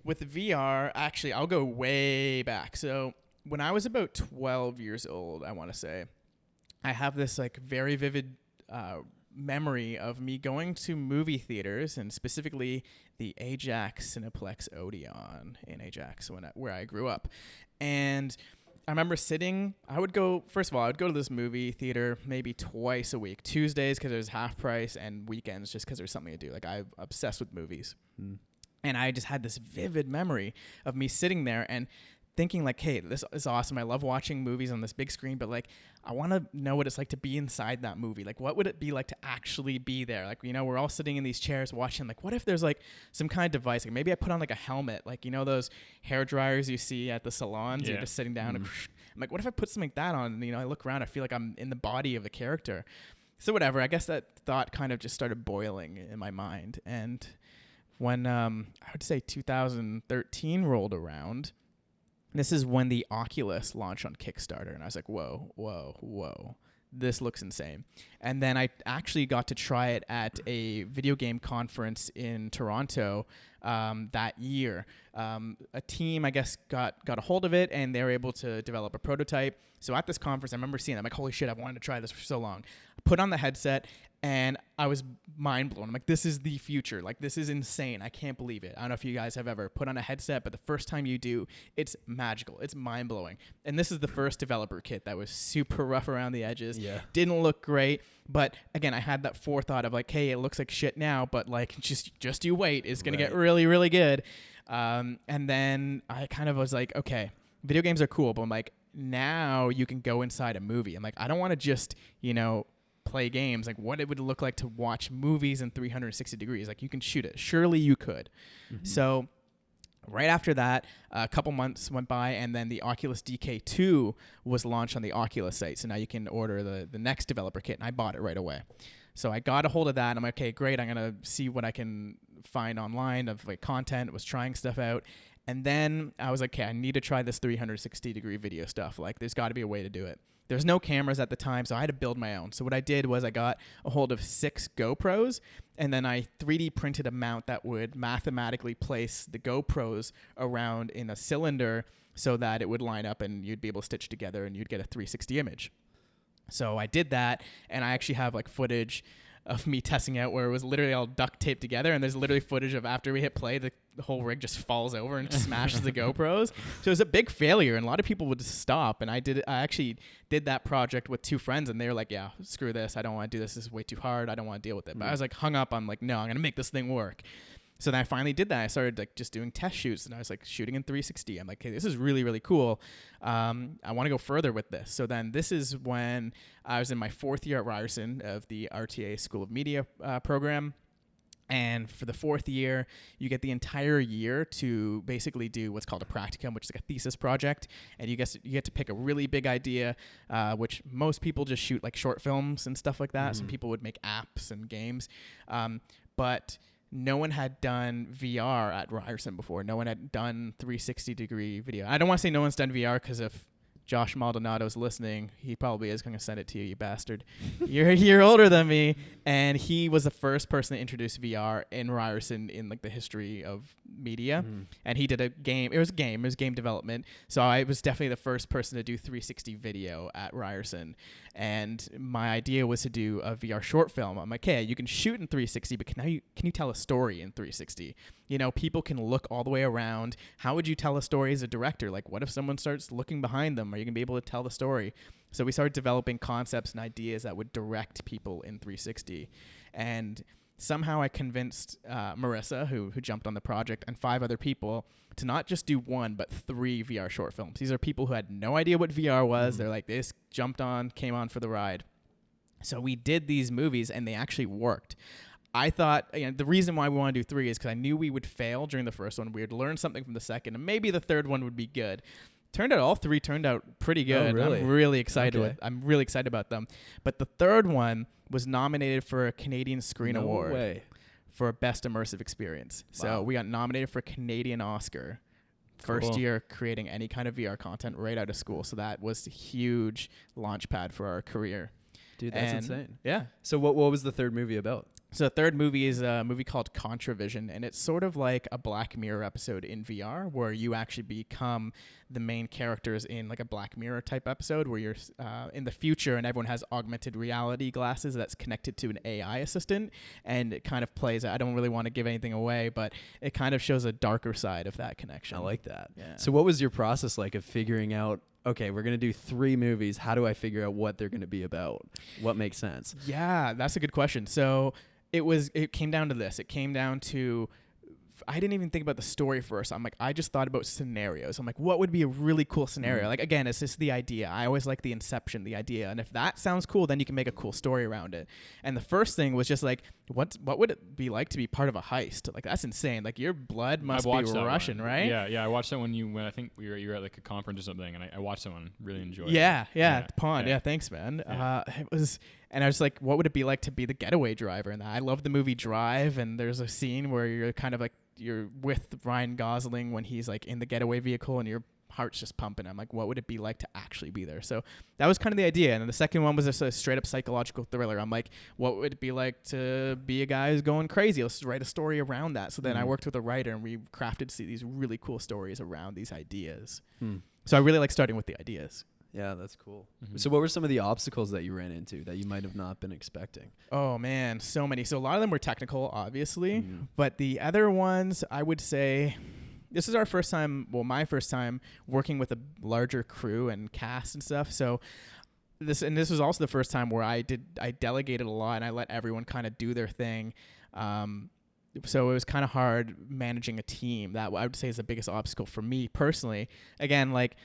Speaker 1: with VR, actually, I'll go way back. So when I was about 12 years old, I want to say, I have this like very vivid memory of me going to movie theaters, and specifically the Ajax Cineplex Odeon in Ajax where I grew up. And I remember I would go to this movie theater maybe twice a week, Tuesdays because it was half price, and weekends just because there's something to do. Like I'm obsessed with movies. And I just had this vivid memory of me sitting there and thinking like, hey, this is awesome. I love watching movies on this big screen, but like, I want to know what it's like to be inside that movie. Like, what would it be like to actually be there? Like, we're all sitting in these chairs watching, like, what if there's like some kind of device? Like maybe I put on like a helmet, like, those hair dryers you see at the salons, you're just sitting down and I'm like, what if I put something like that on? And, I look around, I feel like I'm in the body of the character. So whatever, I guess that thought kind of just started boiling in my mind. And when, I would say 2013 rolled around, this is when the Oculus launched on Kickstarter, and I was like, whoa, this looks insane. And then I actually got to try it at a video game conference in Toronto that year. A team, I guess, got a hold of it, and they were able to develop a prototype. So at this conference, I remember seeing it. I'm like, holy shit, I've wanted to try this for so long. I put on the headset, and I was mind blown. I'm like, this is the future. Like, this is insane. I can't believe it. I don't know if you guys have ever put on a headset, but the first time you do, it's magical. It's mind blowing. And this is the first developer kit that was super rough around the edges. Yeah. Didn't look great. But again, I had that forethought of like, hey, it looks like shit now, but like, just you wait. It's going to get really, really good. And then I kind of was like, okay, video games are cool, but I'm like, now you can go inside a movie. I'm like, I don't want to just, play games. Like, what it would look like to watch movies in 360 degrees. Like, you can shoot it. Surely you could. Mm-hmm. So right after that, a couple months went by, and then the Oculus DK2 was launched on the Oculus site. So now you can order the next developer kit, and I bought it right away. So I got a hold of that, and I'm like, okay, great. I'm going to see what I can find online of like content. Was trying stuff out. And then I was like, okay, I need to try this 360 degree video stuff. Like, there's got to be a way to do it. There's no cameras at the time, so I had to build my own. So what I did was I got a hold of 6 GoPros, and then I 3D printed a mount that would mathematically place the GoPros around in a cylinder so that it would line up and you'd be able to stitch together and you'd get a 360 image. So I did that, and I actually have like footage of me testing out where it was literally all duct taped together, and there's literally footage of after we hit play, the whole rig just falls over and smashes the GoPros. So it was a big failure, and a lot of people would just stop. And I actually did that project with 2 friends, and they were like, yeah, screw this. I don't want to do this. This is way too hard. I don't want to deal with it. But I was like hung up. I'm like, no, I'm going to make this thing work. So then I finally did that. I started like just doing test shoots, and I was like shooting in 360. I'm like, hey, this is really, really cool. I want to go further with this. So then this is when I was in my 4th year at Ryerson of the RTA School of Media program. And for the 4th year, you get the entire year to basically do what's called a practicum, which is like a thesis project. And you get to pick a really big idea, which most people just shoot like short films and stuff like that. Mm-hmm. Some people would make apps and games. But no one had done VR at Ryerson before. No one had done 360 degree video. I don't want to say no one's done VR, because if Josh Maldonado's listening, he probably is going to send it to you, you bastard. You're a year older than me. And he was the first person to introduce VR in Ryerson in like the history of media. Mm-hmm. And he did a game. It was game development. So I was definitely the first person to do 360 video at Ryerson. And my idea was to do a VR short film. I'm like, hey, you can shoot in 360, but can you tell a story in 360? People can look all the way around. How would you tell a story as a director? Like, what if someone starts looking behind them? Are you going to be able to tell the story? So we started developing concepts and ideas that would direct people in 360. And somehow I convinced Marissa, who jumped on the project, and 5 other people to not just do 1, but 3 VR short films. These are people who had no idea what VR was. Mm-hmm. They're like, this came on for the ride. So we did these movies, and they actually worked. I thought, the reason why we want to do 3 is because I knew we would fail during the first one. We would learn something from the second, and maybe the third one would be good. Turned out all 3 turned out pretty good. Oh, really? I'm really excited. Okay. I'm really excited about them. But the third one was nominated for a Canadian Screen Award for Best Immersive Experience. Wow. So we got nominated for a Canadian Oscar. First year creating any kind of VR content right out of school. So that was a huge launch pad for our career.
Speaker 3: Dude, that's insane.
Speaker 1: Yeah.
Speaker 3: So what was the third movie about?
Speaker 1: So the third movie is a movie called Contraverse, and it's sort of like a Black Mirror episode in VR, where you actually become the main characters in like a Black Mirror type episode, where you're in the future and everyone has augmented reality glasses that's connected to an AI assistant, and it kind of plays. I don't really want to give anything away, but it kind of shows a darker side of that connection.
Speaker 3: I like that.
Speaker 1: Yeah.
Speaker 3: So what was your process like of figuring out, okay, we're going to do 3 movies. How do I figure out what they're going to be about? What makes sense?
Speaker 1: Yeah, that's a good question. So it came down to this. It came down to I didn't even think about the story first. I'm like, I just thought about scenarios. I'm like, what would be a really cool scenario? Like, again, it's just the idea. I always like the inception, the idea. And if that sounds cool, then you can make a cool story around it. And the first thing was just like, what would it be like to be part of a heist? Like, that's insane. Like, your blood must be rushing, right?
Speaker 2: Yeah. I watched that when I think you were at like a conference or something, and I watched that one. Really enjoyed it.
Speaker 1: Yeah. The pond. Yeah, thanks, man.
Speaker 2: Yeah.
Speaker 1: It was, and I was like, what would it be like to be the getaway driver? And I love the movie Drive, and there's a scene where you're kind of like, you're with Ryan Gosling when he's like in the getaway vehicle and your heart's just pumping. I'm like, what would it be like to actually be there? So that was kind of the idea. And then the second one was just a straight up psychological thriller. I'm like, what would it be like to be a guy who's going crazy? Let's write a story around that. So then I worked with a writer and we crafted these really cool stories around these ideas. So I really like starting with the ideas.
Speaker 3: Yeah, that's cool. So what were some of the obstacles that you ran into that you might have not been expecting?
Speaker 1: Oh, man, so many. So a lot of them were technical, obviously. But the other ones, I would say, this is our first time, well, my first time working with a larger crew and cast and stuff. So this was also the first time where I delegated a lot and I let everyone kind of do their thing. So it was kind of hard managing a team. That I would say is the biggest obstacle for me personally. Again, like,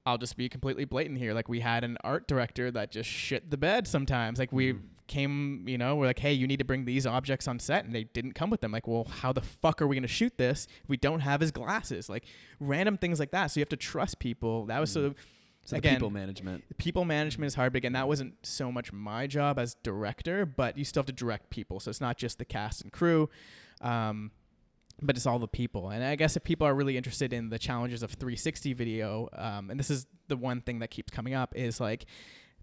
Speaker 1: I'll just be completely blatant here. Like, we had an art director that just shit the bed sometimes. Like, we came, we're like, hey, you need to bring these objects on set, and they didn't come with them. Like, well, how the fuck are we going to shoot this if we don't have his glasses? Like, random things like that. So you have to trust people. That was so again,
Speaker 3: people management.
Speaker 1: People management is hard, but again, that wasn't so much my job as director, but you still have to direct people. So it's not just the cast and crew. But it's all the people. And I guess if people are really interested in the challenges of 360 video, and this is the one thing that keeps coming up, is like,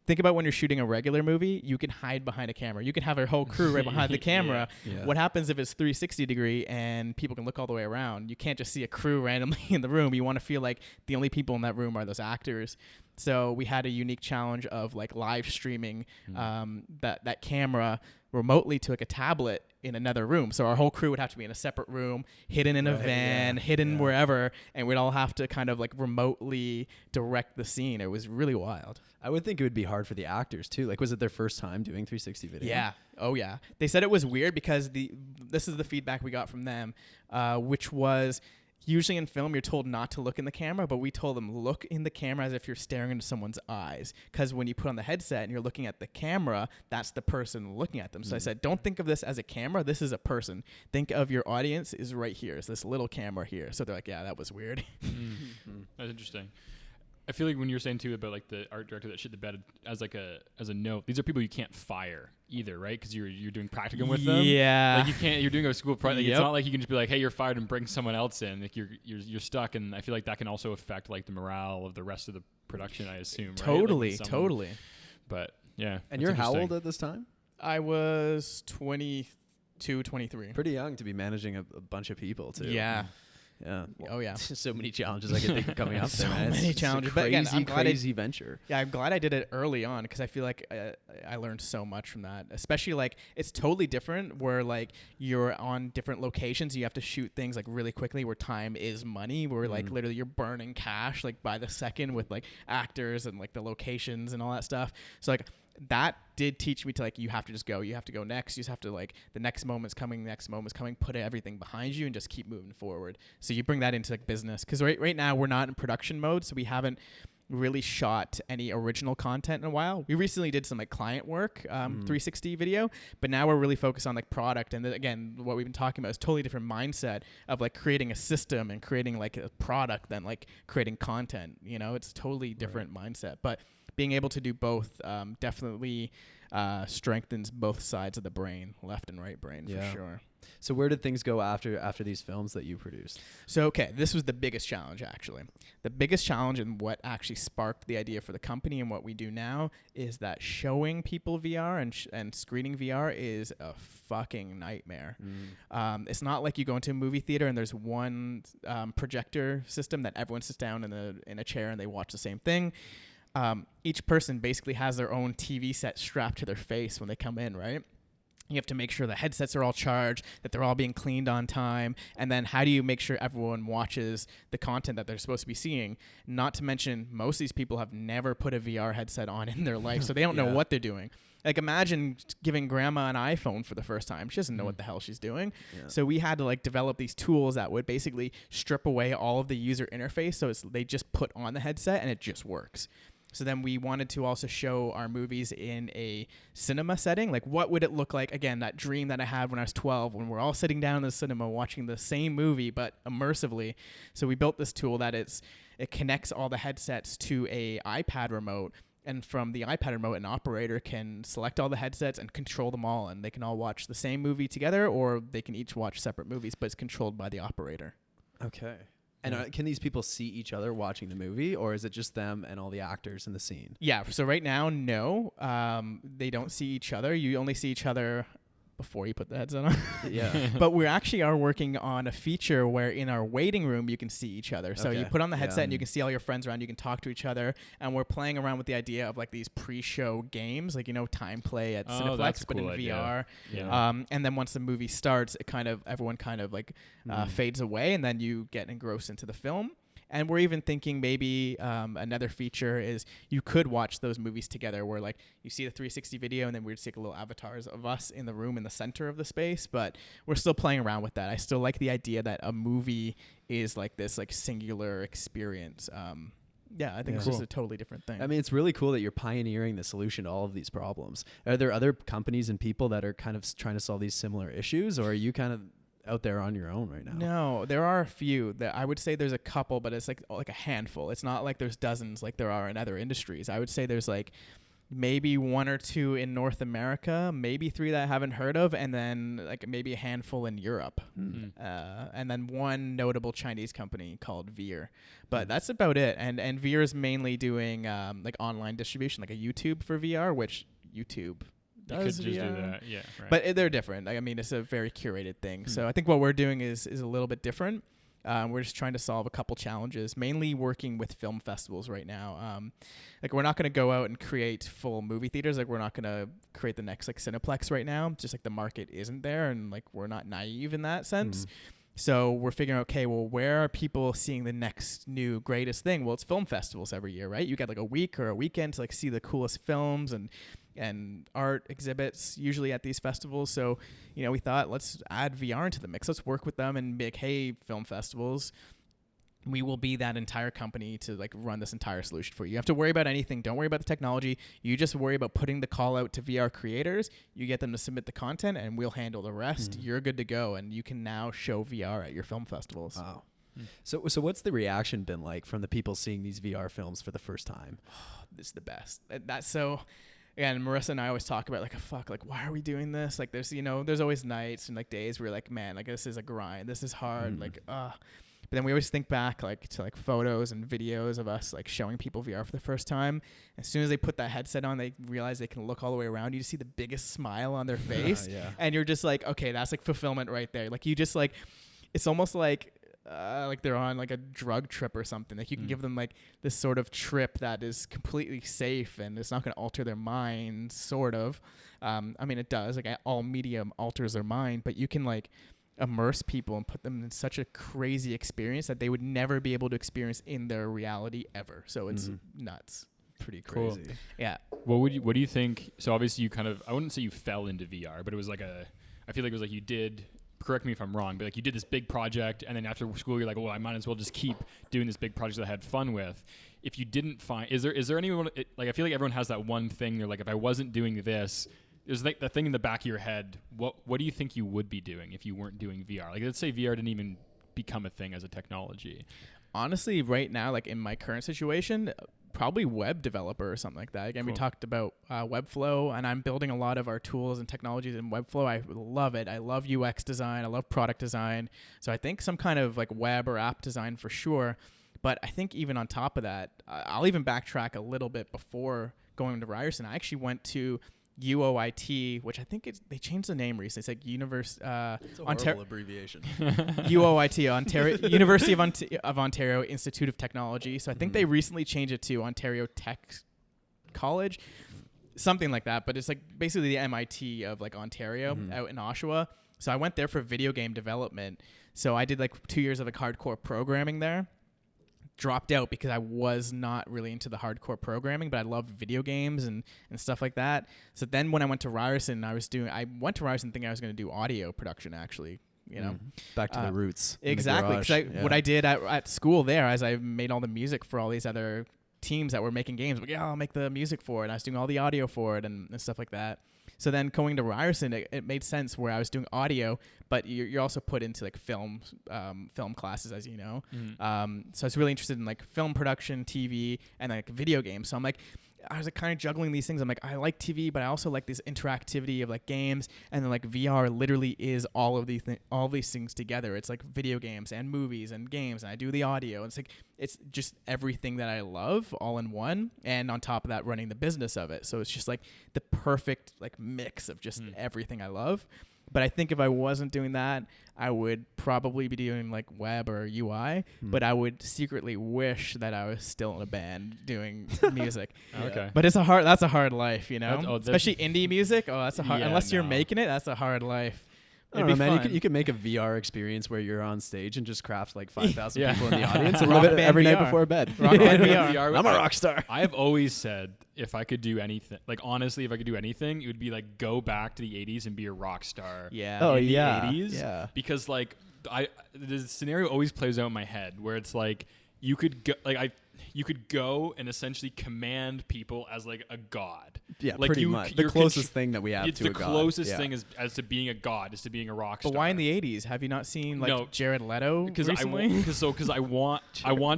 Speaker 1: think about when you're shooting a regular movie, you can hide behind a camera. You can have a whole crew right behind the camera.
Speaker 3: Yeah.
Speaker 1: What happens if it's 360 degree and people can look all the way around? You can't just see a crew randomly in the room. You want to feel like the only people in that room are those actors. So we had a unique challenge of like live streaming that camera remotely to like a tablet in another room. So our whole crew would have to be in a separate room, hidden in a van, hidden wherever, and we'd all have to kind of like remotely direct the scene. It was really wild.
Speaker 3: I would think it would be hard for the actors too. Like, was it their first time doing 360 video?
Speaker 1: Yeah. Oh yeah. They said it was weird because this is the feedback we got from them, which was, usually in film, you're told not to look in the camera, but we told them look in the camera as if you're staring into someone's eyes. Because when you put on the headset and you're looking at the camera, that's the person looking at them. So I said, don't think of this as a camera. This is a person. Think of your audience is right here. It's this little camera here. So they're like, yeah, that was weird.
Speaker 2: That's interesting. I feel like when you're saying too about like the art director that shit the bed as a note, these are people you can't fire either, right? Because you're doing practicum with them.
Speaker 1: Yeah.
Speaker 2: Like, you can't. You're doing a school project. Like, it's not like you can just be like, hey, you're fired and bring someone else in. Like, you're stuck, and I feel like that can also affect like the morale of the rest of the production. I assume.
Speaker 1: Totally.
Speaker 2: Right? Like,
Speaker 1: Totally.
Speaker 2: But yeah.
Speaker 3: And you're how old at this time?
Speaker 1: I was 22, 23.
Speaker 3: Pretty young to be managing a bunch of people too.
Speaker 1: Yeah.
Speaker 3: Yeah.
Speaker 1: Oh yeah.
Speaker 3: So many challenges I can think of coming up.
Speaker 1: So
Speaker 3: there, man.
Speaker 1: many
Speaker 3: It's
Speaker 1: challenges.
Speaker 3: a
Speaker 1: But again,
Speaker 3: crazy,
Speaker 1: I'm glad
Speaker 3: crazy venture.
Speaker 1: Yeah, I'm glad I did it early on because I feel like I learned so much from that. Especially like it's totally different where like you're on different locations. You have to shoot things like really quickly where time is money. Where like literally you're burning cash like by the second with like actors and like the locations and all that stuff. So like that did teach me to like, you have to just go. You have to go next. You just have to like, the next moment's coming, put everything behind you and just keep moving forward. So you bring that into like business. Because right now we're not in production mode. So we haven't really shot any original content in a while. We recently did some like client work, 360 video, but now we're really focused on like product. And then, again, what we've been talking about is totally different mindset of like creating a system and creating like a product than like creating content. It's a totally different mindset, but being able to do both definitely strengthens both sides of the brain, left and right brain, for sure.
Speaker 3: So where did things go after these films that you produced?
Speaker 1: So, okay, this was the biggest challenge, actually. The biggest challenge and what actually sparked the idea for the company and what we do now is that showing people VR and screening VR is a fucking nightmare. It's not like you go into a movie theater and there's one projector system that everyone sits down in a chair and they watch the same thing. Each person basically has their own TV set strapped to their face when they come in, right? You have to make sure the headsets are all charged, that they're all being cleaned on time, and then how do you make sure everyone watches the content that they're supposed to be seeing? Not to mention, most of these people have never put a VR headset on in their life, so they don't know what they're doing. Like imagine giving grandma an iPhone for the first time. She doesn't know what the hell she's doing.
Speaker 3: Yeah.
Speaker 1: So we had to like develop these tools that would basically strip away all of the user interface. So they just put on the headset and it just works. So then we wanted to also show our movies in a cinema setting. Like what would it look like? Again, that dream that I had when I was 12, when we're all sitting down in the cinema watching the same movie, but immersively. So we built this tool that it connects all the headsets to a iPad remote. And from the iPad remote, an operator can select all the headsets and control them all. And they can all watch the same movie together, or they can each watch separate movies, but it's controlled by the operator.
Speaker 3: Okay. And can these people see each other watching the movie, or is it just them and all the actors in the scene?
Speaker 1: Yeah. So right now, no, they don't see each other. You only see each other before you put the headset on.
Speaker 3: Yeah.
Speaker 1: But we actually are working on a feature where in our waiting room, you can see each other. So you put on the headset and you can see all your friends around. You can talk to each other. And we're playing around with the idea of like these pre-show games, like, time play at Cineplex, but in VR.
Speaker 2: Yeah.
Speaker 1: And then once the movie starts, everyone kind of like fades away, and then you get engrossed into the film. And we're even thinking maybe another feature is you could watch those movies together where like you see the 360 video and then we'd take a little avatars of us in the room in the center of the space. But we're still playing around with that. I still like the idea that a movie is like this like singular experience. I think it's just a totally different thing.
Speaker 3: I mean, it's really cool that you're pioneering the solution to all of these problems. Are there other companies and people that are kind of trying to solve these similar issues, or are you kind of out there on your own right now?
Speaker 1: No, there are a few. That I would say there's a couple, but it's like a handful. It's not like there's dozens like there are in other industries. I would say there's like maybe one or two in North America, maybe 3 that I haven't heard of, and then like maybe a handful in Europe. And then one notable Chinese company called Veer. But that's about it. And Veer is mainly doing like online distribution, like a YouTube for VR, which YouTube
Speaker 2: You could
Speaker 1: does
Speaker 2: just
Speaker 1: VR.
Speaker 2: do that, yeah. Right.
Speaker 1: But they're different. I mean, it's a very curated thing. So I think what we're doing is a little bit different. We're just trying to solve a couple challenges, mainly working with film festivals right now. Like we're not going to go out and create full movie theaters. Like we're not going to create the next like Cineplex right now. Just like the market isn't there, and like we're not naive in that sense. So we're figuring out, okay, well, where are people seeing the next new greatest thing? Well, it's film festivals every year, right? You get like a week or a weekend to like see the coolest films and art exhibits usually at these festivals. So, we thought let's add VR into the mix. Let's work with them and be like, hey, film festivals, we will be that entire company to like run this entire solution for you. You have to worry about anything. Don't worry about the technology. You just worry about putting the call out to VR creators. You get them to submit the content and we'll handle the rest. You're good to go. And you can now show VR at your film festivals.
Speaker 3: Wow. So what's the reaction been like from the people seeing these VR films for the first time?
Speaker 1: This is the best. That's so... And Marissa and I always talk about like, why are we doing this? Like there's, there's always nights and like days where you're like, man, like this is a grind. This is hard. But then we always think back like to like photos and videos of us like showing people VR for the first time. As soon as they put that headset on, they realize they can look all the way around you to see the biggest smile on their face. And you're just like, okay, that's like fulfillment right there. Like you just like, it's almost like they're on like a drug trip or something. Like you can give them like this sort of trip that is completely safe and it's not going to alter their mind, sort of. I mean, it does. Like all media alters their mind, but you can like immerse people and put them in such a crazy experience that they would never be able to experience in their reality ever. So it's nuts.
Speaker 3: Pretty crazy.
Speaker 2: Cool.
Speaker 1: Yeah.
Speaker 2: What do you think? So obviously you kind of, I wouldn't say you fell into VR, but it was like I feel like it was like you did, correct me if I'm wrong, but like you did this big project and then after school you're like, well, I might as well just keep doing this big project that I had fun with. If you didn't find, is there anyone, like I feel like everyone has that one thing, they're like, if I wasn't doing this, there's like that thing in the back of your head, what do you think you would be doing if you weren't doing VR? Like let's say VR didn't even become a thing as a technology.
Speaker 1: Honestly, right now, like in my current situation, probably web developer or something like that. Again, we talked about Webflow, and I'm building a lot of our tools and technologies in Webflow. I love it. I love UX design. I love product design. So I think some kind of like web or app design for sure. But I think even on top of that, I'll even backtrack a little bit before going to Ryerson. I actually went to UOIT, which I think they changed the name recently. It's like
Speaker 3: it's a horrible abbreviation.
Speaker 1: UOIT, University of Ontario Institute of Technology. So I think they recently changed it to Ontario Tech College, something like that. But it's like basically the MIT of like Ontario out in Oshawa. So I went there for video game development. So I did like 2 years of like hardcore programming there. dropped out because I was not really into the hardcore programming, but I loved video games and stuff like that. So then when I went to Ryerson, I went to Ryerson thinking I was going to do audio production, actually. You know,
Speaker 3: back to the roots.
Speaker 1: Exactly. Because what I did at school there, as I made all the music for all these other teams that were making games, like, yeah, I'll make the music for it. And I was doing all the audio for it and stuff like that. So then going to Ryerson, it made sense where I was doing audio, but you're also put into like film classes, as you know. So I was really interested in like film production, TV, and like video games. So I was like kind of juggling these things. I'm like, I like TV, but I also like this interactivity of like games, and then like VR literally is all of these things together. It's like video games and movies and games, and I do the audio. It's like it's just everything that I love all in one, and on top of that, running the business of it. So it's just like the perfect like mix of just everything I love. But I think if I wasn't doing that, I would probably be doing like web or UI, but I would secretly wish that I was still in a band doing music.
Speaker 2: Okay.
Speaker 1: But that's a hard life, you know? Especially indie music. Oh, that's a hard, unless you're making it, that's a hard life.
Speaker 3: It'd be fun. You could make a VR experience where you're on stage and just craft like 5,000 people in the audience and live it every night before bed.
Speaker 1: Rock band VR.
Speaker 3: I'm a rock star.
Speaker 2: I have always said if I could do anything, like honestly, if I could do anything, it would be like go back to the 80s and be a rock star.
Speaker 1: Yeah.
Speaker 3: Oh,
Speaker 2: in
Speaker 3: yeah.
Speaker 2: the 80s.
Speaker 3: Yeah.
Speaker 2: Because like the scenario always plays out in my head where it's like you could go and essentially command people as like a god.
Speaker 3: Yeah,
Speaker 2: like
Speaker 3: pretty much. The closest thing that we have to a god.
Speaker 2: It's the closest thing as to being a god, is to being a rock star.
Speaker 1: But why in the 80s? Have you not seen like Jared Leto recently?
Speaker 2: Because I want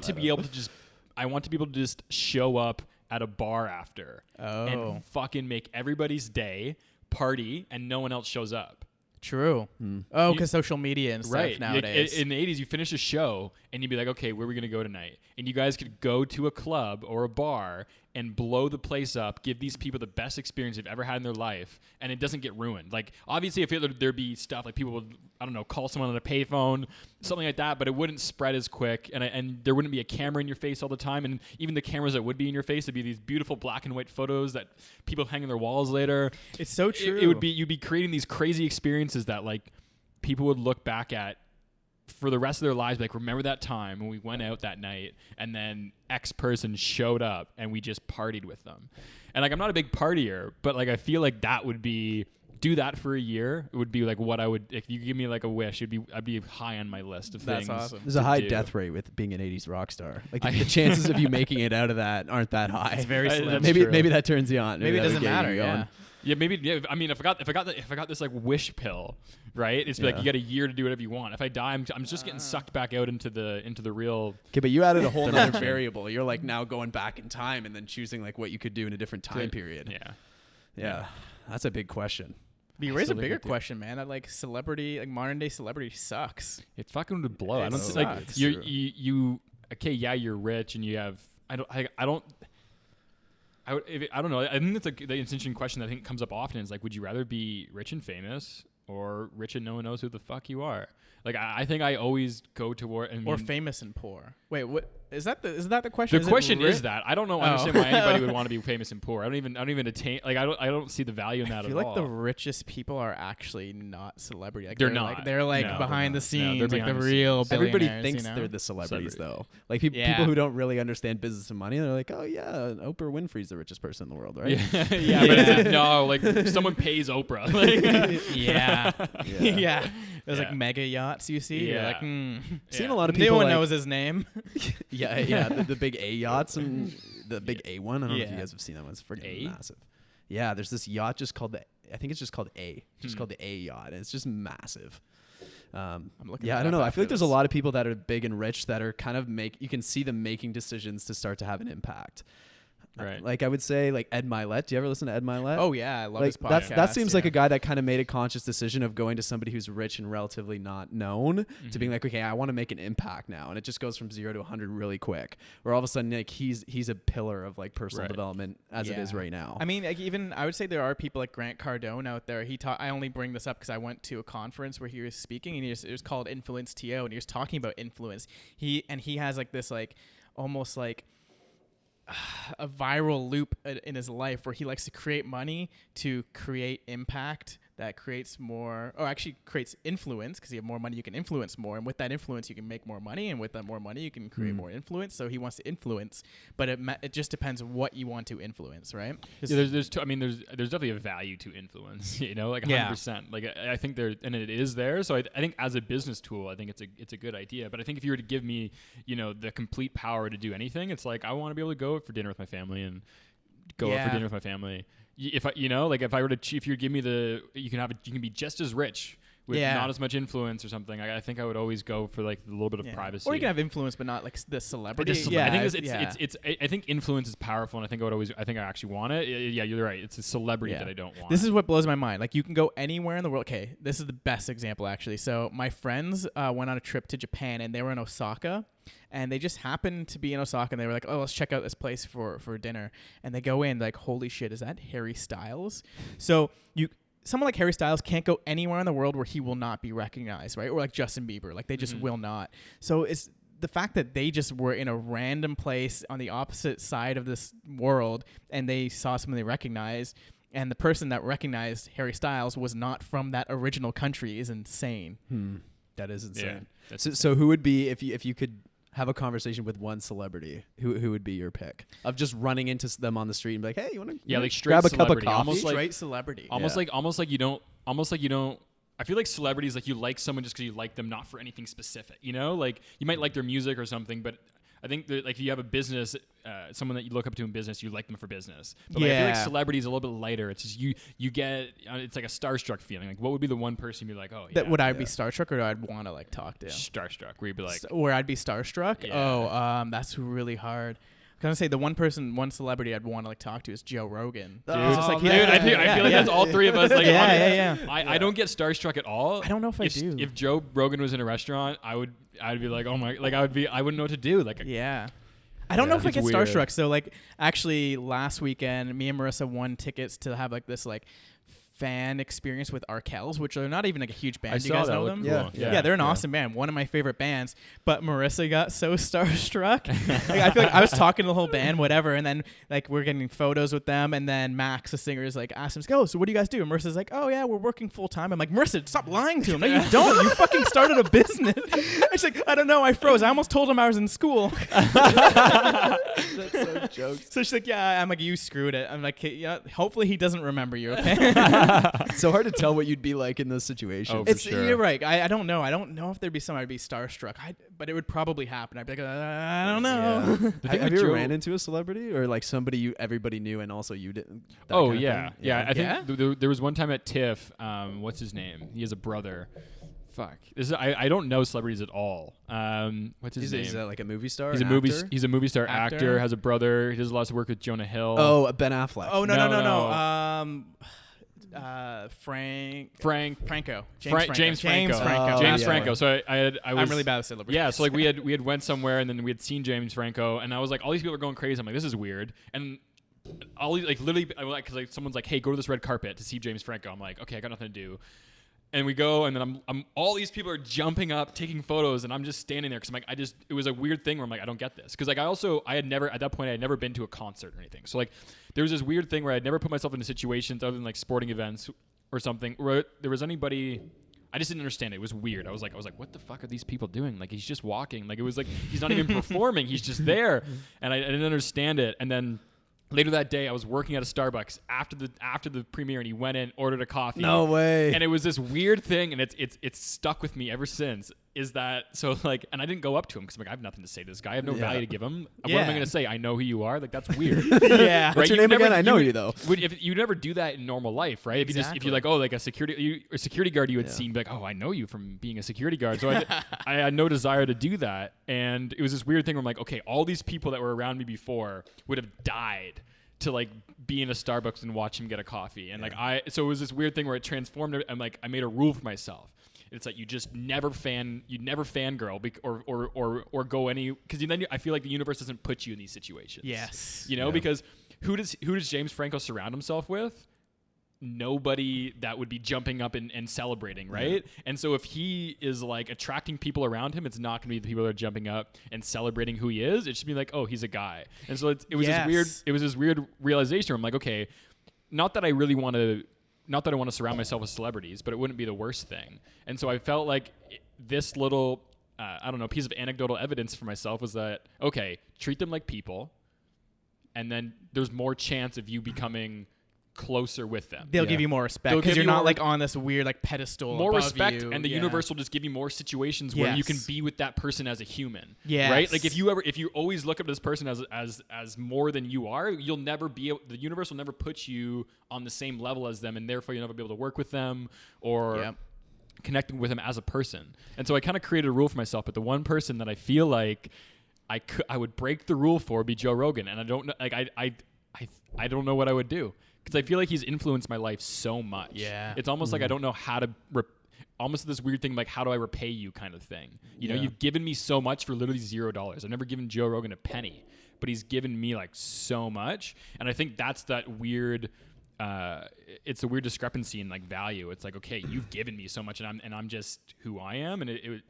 Speaker 2: to be able to just show up at a bar after and fucking make everybody's day, party, and no one else shows up.
Speaker 1: True. Oh, because social media and stuff nowadays.
Speaker 2: Like in the 80s, you finish a show and you'd be like, okay, where are we going to go tonight? And you guys could go to a club or a bar and blow the place up, give these people the best experience they've ever had in their life, and it doesn't get ruined. Like, obviously, if there'd be stuff like people would, I don't know, call someone on a payphone, something like that, but it wouldn't spread as quick, and there wouldn't be a camera in your face all the time, and even the cameras that would be in your face, would be these beautiful black and white photos that people hang on their walls later.
Speaker 1: It's so true.
Speaker 2: It would be, you'd be creating these crazy experiences that, like, people would look back at for the rest of their lives, like, remember that time when we went out that night and then X person showed up and we just partied with them. And like, I'm not a big partier, but like, I feel like that would be, do that for a year. It would be like what I would, if you give me like a wish, I'd be high on my list of things.
Speaker 1: That's awesome.
Speaker 3: There's a high death rate with being an 80s rock star. Like the chances of you making it out of that aren't that high.
Speaker 1: It's very slim.
Speaker 3: Maybe that turns you on.
Speaker 1: Maybe it doesn't matter. Yeah.
Speaker 2: Yeah, maybe. Yeah, I mean, if I got this like wish pill, right? It's like you got a year to do whatever you want. If I die, I'm just getting sucked back out into the real.
Speaker 3: Okay, but you added a whole other variable. You're like now going back in time and then choosing like what you could do in a different time period. Yeah. That's a big question.
Speaker 1: But you raise a bigger question, man. That like celebrity, like modern day celebrity sucks.
Speaker 2: It fucking would blow. I don't see, like you. Okay, yeah, you're rich and you have. I don't know. I think that's the interesting question that I think comes up often is like, would you rather be rich and famous or rich and no one knows who the fuck you are? Like, I think I always go toward
Speaker 1: or famous and poor. Wait, what is that? Is that the question?
Speaker 2: The question is that I don't know. Understand why anybody would want to be famous and poor. I don't even attain. Like, I don't see the value in that at all.
Speaker 1: I feel like the richest people are actually not celebrity. Like,
Speaker 2: they're not.
Speaker 1: Like, they're like behind the scenes.
Speaker 2: They're
Speaker 1: like the real billionaires.
Speaker 3: Everybody thinks they're the celebrities though. Like people who don't really understand business and money. They're like, oh yeah, Oprah Winfrey's the richest person in the world, right?
Speaker 2: Yeah. But no, like someone pays Oprah. Like,
Speaker 1: yeah. There's like mega yachts you see.
Speaker 2: Yeah.
Speaker 1: You're like,
Speaker 3: Seen a lot of people.
Speaker 1: No one
Speaker 3: like,
Speaker 1: knows his name.
Speaker 3: The big A yachts and the big A one. I don't know if you guys have seen that one. It's freaking massive. Yeah, there's this yacht just called I think it's just called A. Just called the A yacht, and it's just massive. I'm looking. Yeah, I don't know. I feel like there's a lot of people that are big and rich that are kind of you can see them making decisions to start to have an impact.
Speaker 2: Right.
Speaker 3: Like I would say like Ed Milet. Do you ever listen to Ed Milet?
Speaker 1: Oh yeah, I love
Speaker 3: like
Speaker 1: his podcast.
Speaker 3: That seems like a guy that kind of made a conscious decision of going to somebody who's rich and relatively not known to being like, okay, I want to make an impact now, and it just goes from 0 to 100 really quick. Where all of a sudden like he's a pillar of like personal development as it is right now.
Speaker 1: I mean, like even I would say there are people like Grant Cardone out there. I only bring this up because I went to a conference where he was speaking, and it was called Influence TO, and he was talking about influence. He has like this like almost like a viral loop in his life where he likes to create money to create impact that creates more, or actually creates influence, because you have more money, you can influence more, and with that influence you can make more money, and with that more money you can create more influence. So he wants to influence, but it just depends what you want to influence, right?
Speaker 2: Yeah, there's definitely a value to influence, you know, like 100%. Like I think there, and it is there. So I think as a business tool, I think it's a good idea. But I think if you were to give me, you know, the complete power to do anything, it's like I want to be able to go out for dinner with my family and go out for dinner with my family. If I, you know, like if I were to, if you give me you can be just as rich with not as much influence or something. I think I would always go for like a little bit of privacy.
Speaker 1: Or you can have influence, but not like the celebrity.
Speaker 2: I think I think influence is powerful, and I think I actually want it. Yeah, you're right. It's a celebrity that I don't want.
Speaker 1: This is what blows my mind. Like you can go anywhere in the world. Okay, this is the best example actually. So my friends went on a trip to Japan, and they were in Osaka. And they just happened to be in Osaka, and they were like, "Oh, let's check out this place for dinner." And they go in like, "Holy shit, is that Harry Styles?" So someone like Harry Styles can't go anywhere in the world where he will not be recognized, right? Or like Justin Bieber, like they just will not. So it's the fact that they just were in a random place on the opposite side of this world, and they saw someone they recognized, and the person that recognized Harry Styles was not from that original country is insane.
Speaker 3: That is insane.
Speaker 2: Yeah,
Speaker 3: so who would be, if you could have a conversation with one celebrity, who would be your pick of just running into them on the street and be like, hey, you want to
Speaker 2: like
Speaker 3: grab a cup of coffee?
Speaker 2: Almost like
Speaker 1: straight celebrity.
Speaker 2: Almost like you don't. I feel like celebrities, like you like someone just because you like them, not for anything specific. You know, like you might like their music or something, but I think that like if you have a business, someone that you look up to in business, you like them for business. But like, I feel like celebrity is a little bit lighter. It's just you get it's like a starstruck feeling. Like what would be the one person you'd be like, oh yeah.
Speaker 1: Would I be starstruck, or I'd want to like talk to?
Speaker 2: Starstruck, where you'd be like,
Speaker 1: where I'd be starstruck.
Speaker 2: Yeah.
Speaker 1: That's really hard. I'm gonna say the one celebrity I'd want to like talk to is Joe Rogan.
Speaker 2: Dude, I feel like that's all three of us. Like, I don't get starstruck at all.
Speaker 1: I don't know if I do.
Speaker 2: If Joe Rogan was in a restaurant, I'd be like, oh my, like I wouldn't know what to do. Like,
Speaker 1: I don't know if I get
Speaker 2: weird.
Speaker 1: starstruck. So like actually last weekend, me and Marissa won tickets to have like this like fan experience with Arkells, which are not even like a huge band. Do you guys know them?
Speaker 2: Cool.
Speaker 1: Yeah, they're an awesome band. One of my favorite bands. But Marissa got so starstruck. Like, I feel like I was talking to the whole band, whatever, and then like we're getting photos with them, and then Max, the singer, is like, asked him, "Oh, so what do you guys do?" And Marissa's like, "Oh yeah, we're working full time." I'm like, Marissa, stop lying to him. No, you don't. You fucking started a business. And she's like, I don't know. I froze. I almost told him I was in school.
Speaker 3: That's so jokes.
Speaker 1: So she's like, yeah. I'm like, you screwed it. I'm like, yeah. Hopefully he doesn't remember you. Okay.
Speaker 3: It's so hard to tell what you'd be like in those situations.
Speaker 2: Oh, for sure.
Speaker 1: You're right. I don't know. I don't know if there'd be someone I'd be starstruck. But it would probably happen. I'd be like, I don't know.
Speaker 3: Yeah. Have you ever ran into a celebrity or like somebody everybody knew and also you didn't?
Speaker 2: Oh yeah. I think there was one time at TIFF. What's his name? He has a brother. Fuck. I don't know celebrities at all. What's his name? Is
Speaker 3: that like a movie star?
Speaker 2: He's a movie star actor. Has a brother. He does lots of work with Jonah Hill.
Speaker 3: Oh, Ben Affleck.
Speaker 1: Oh no. Franco. James Franco.
Speaker 2: So
Speaker 1: I'm really bad with celebrities.
Speaker 2: Yeah. So like we had went somewhere and then we had seen James Franco and I was like, all these people are going crazy. I'm like, this is weird. And all like literally, because like someone's like, hey, go to this red carpet to see James Franco. I'm like, okay, I got nothing to do. And we go, and then I'm all these people are jumping up, taking photos, and I'm just standing there because I'm like, it was a weird thing where I'm like, I don't get this. Because like I had never been to a concert or anything. So like there was this weird thing where I'd never put myself into situations other than like sporting events or something where there was anybody. I just didn't understand it. It was weird. I was like, what the fuck are these people doing? Like he's just walking. Like it was like he's not even performing. He's just there, and I didn't understand it. And then later that day, I was working at a Starbucks after the premiere, and he went in, ordered a coffee.
Speaker 3: No way.
Speaker 2: And it was this weird thing, and it's stuck with me ever since. Is that so? Like, and I didn't go up to him because I'm like, I have nothing to say to this guy. I have no value to give him. What am I going to say? I know who you are. Like, that's weird.
Speaker 1: Yeah.
Speaker 3: What's your name again? I know you though.
Speaker 2: If you never do that in normal life, right? If you're like, oh, like a security guard you had seen, be like, oh, I know you from being a security guard. So I had no desire to do that, and it was this weird thing where I'm like, okay, all these people that were around me before would have died to like be in a Starbucks and watch him get a coffee. And so it was this weird thing where it transformed it. I'm like, I made a rule for myself. It's like you never fangirl or go any, because then I feel like the universe doesn't put you in these situations.
Speaker 1: Yes.
Speaker 2: You know, because who does James Franco surround himself with? Nobody that would be jumping up and celebrating, right? Yeah. And so if he is like attracting people around him, it's not going to be the people that are jumping up and celebrating who he is. It should be like, oh, he's a guy. And so it was this weird realization where I'm like, okay, not that I really want to not that I want to surround myself with celebrities, but it wouldn't be the worst thing. And so I felt like this little, I don't know, piece of anecdotal evidence for myself was that, okay, treat them like people, and then there's more chance of you becoming closer with them.
Speaker 1: They'll give you more respect because you're not like on this weird like pedestal.
Speaker 2: More
Speaker 1: above
Speaker 2: respect,
Speaker 1: you.
Speaker 2: and the universe will just give you more situations where you can be with that person as a human.
Speaker 1: Yes.
Speaker 2: Right? Like if you always look at this person as more than you are, you'll never be able, the universe will never put you on the same level as them, and therefore you'll never be able to work with them or connecting with them as a person. And so I kind of created a rule for myself, but the one person that I feel like I would break the rule for would be Joe Rogan, and I don't know, like I don't know what I would do. Because I feel like he's influenced my life so much.
Speaker 1: Yeah.
Speaker 2: It's almost like I don't know how to, almost this weird thing like, how do I repay you kind of thing. You know, you've given me so much for literally $0. I've never given Joe Rogan a penny, but he's given me like so much. And I think that's that weird, it's a weird discrepancy in like value. It's like, okay, you've given me so much and I'm just who I am. And I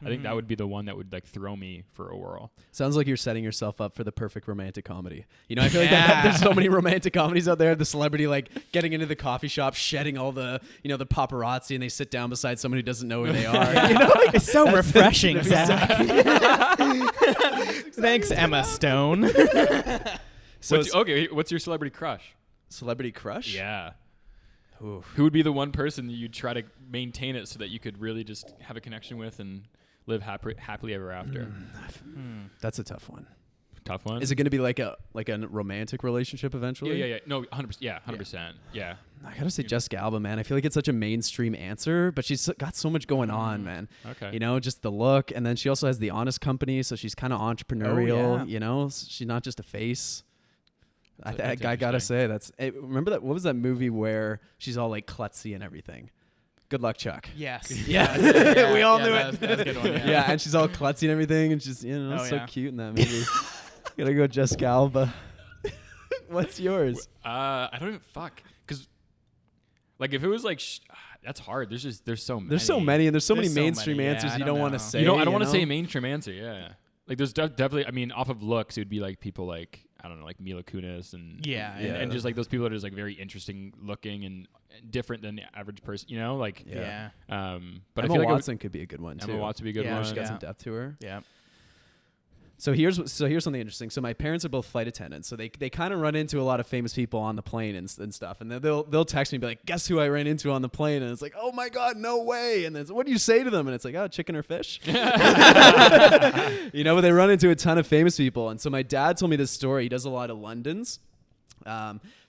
Speaker 2: think that would be the one that would like throw me for a whirl.
Speaker 3: Sounds like you're setting yourself up for the perfect romantic comedy. You know, I feel like there's so many romantic comedies out there. The celebrity like getting into the coffee shop, shedding all the, you know, the paparazzi, and they sit down beside someone who doesn't know who they are. You know, like,
Speaker 1: it's so refreshing, Zach. Thanks, Emma Stone.
Speaker 2: So what's your celebrity crush?
Speaker 3: Celebrity crush?
Speaker 2: Yeah.
Speaker 3: Oof.
Speaker 2: Who would be the one person that you'd try to maintain it so that you could really just have a connection with and live happily ever after?
Speaker 3: That's a tough one.
Speaker 2: Tough one?
Speaker 3: Is it going to be like a romantic relationship eventually?
Speaker 2: Yeah. No, 100%. Yeah, 100%. Yeah.
Speaker 3: I gotta say Jessica Alba, man. I feel like it's such a mainstream answer, but she's got so much going on, man.
Speaker 2: Okay.
Speaker 3: You know, just the look, and then she also has the Honest Company, so she's kind of entrepreneurial. You know, she's not just a face. I gotta say remember that? What was that movie where she's all like klutzy and everything? Good Luck, Chuck.
Speaker 1: Yes.
Speaker 3: Yeah. We all knew it.
Speaker 1: That was a good one.
Speaker 3: Yeah, and she's all klutzy and everything, and she's so cute in that movie. Gotta go Jessica Alba. What's yours?
Speaker 2: I don't even because like if it was like that's hard. There's so many.
Speaker 3: There's so many, and there's so many
Speaker 1: so
Speaker 3: mainstream
Speaker 1: many,
Speaker 3: answers you don't want to say.
Speaker 2: I don't want to say a mainstream answer. Yeah. Like there's definitely. I mean, off of looks, it would be like people like I don't know, like Mila Kunis and and just like those people that are just like very interesting looking and different than the average person. You know, like
Speaker 1: But
Speaker 3: Emma
Speaker 2: I feel like
Speaker 3: Watson could be a good one too.
Speaker 2: Emma Watson would be a good one.
Speaker 3: She got some depth to her.
Speaker 1: Yeah.
Speaker 3: So here's something interesting. So my parents are both flight attendants, so they kind of run into a lot of famous people on the plane and stuff. And they'll text me and be like, "Guess who I ran into on the plane?" And it's like, "Oh my God, no way!" And then what do you say to them? And it's like, "Oh, chicken or fish." You know, but they run into a ton of famous people. And so my dad told me this story. He does a lot of Londons.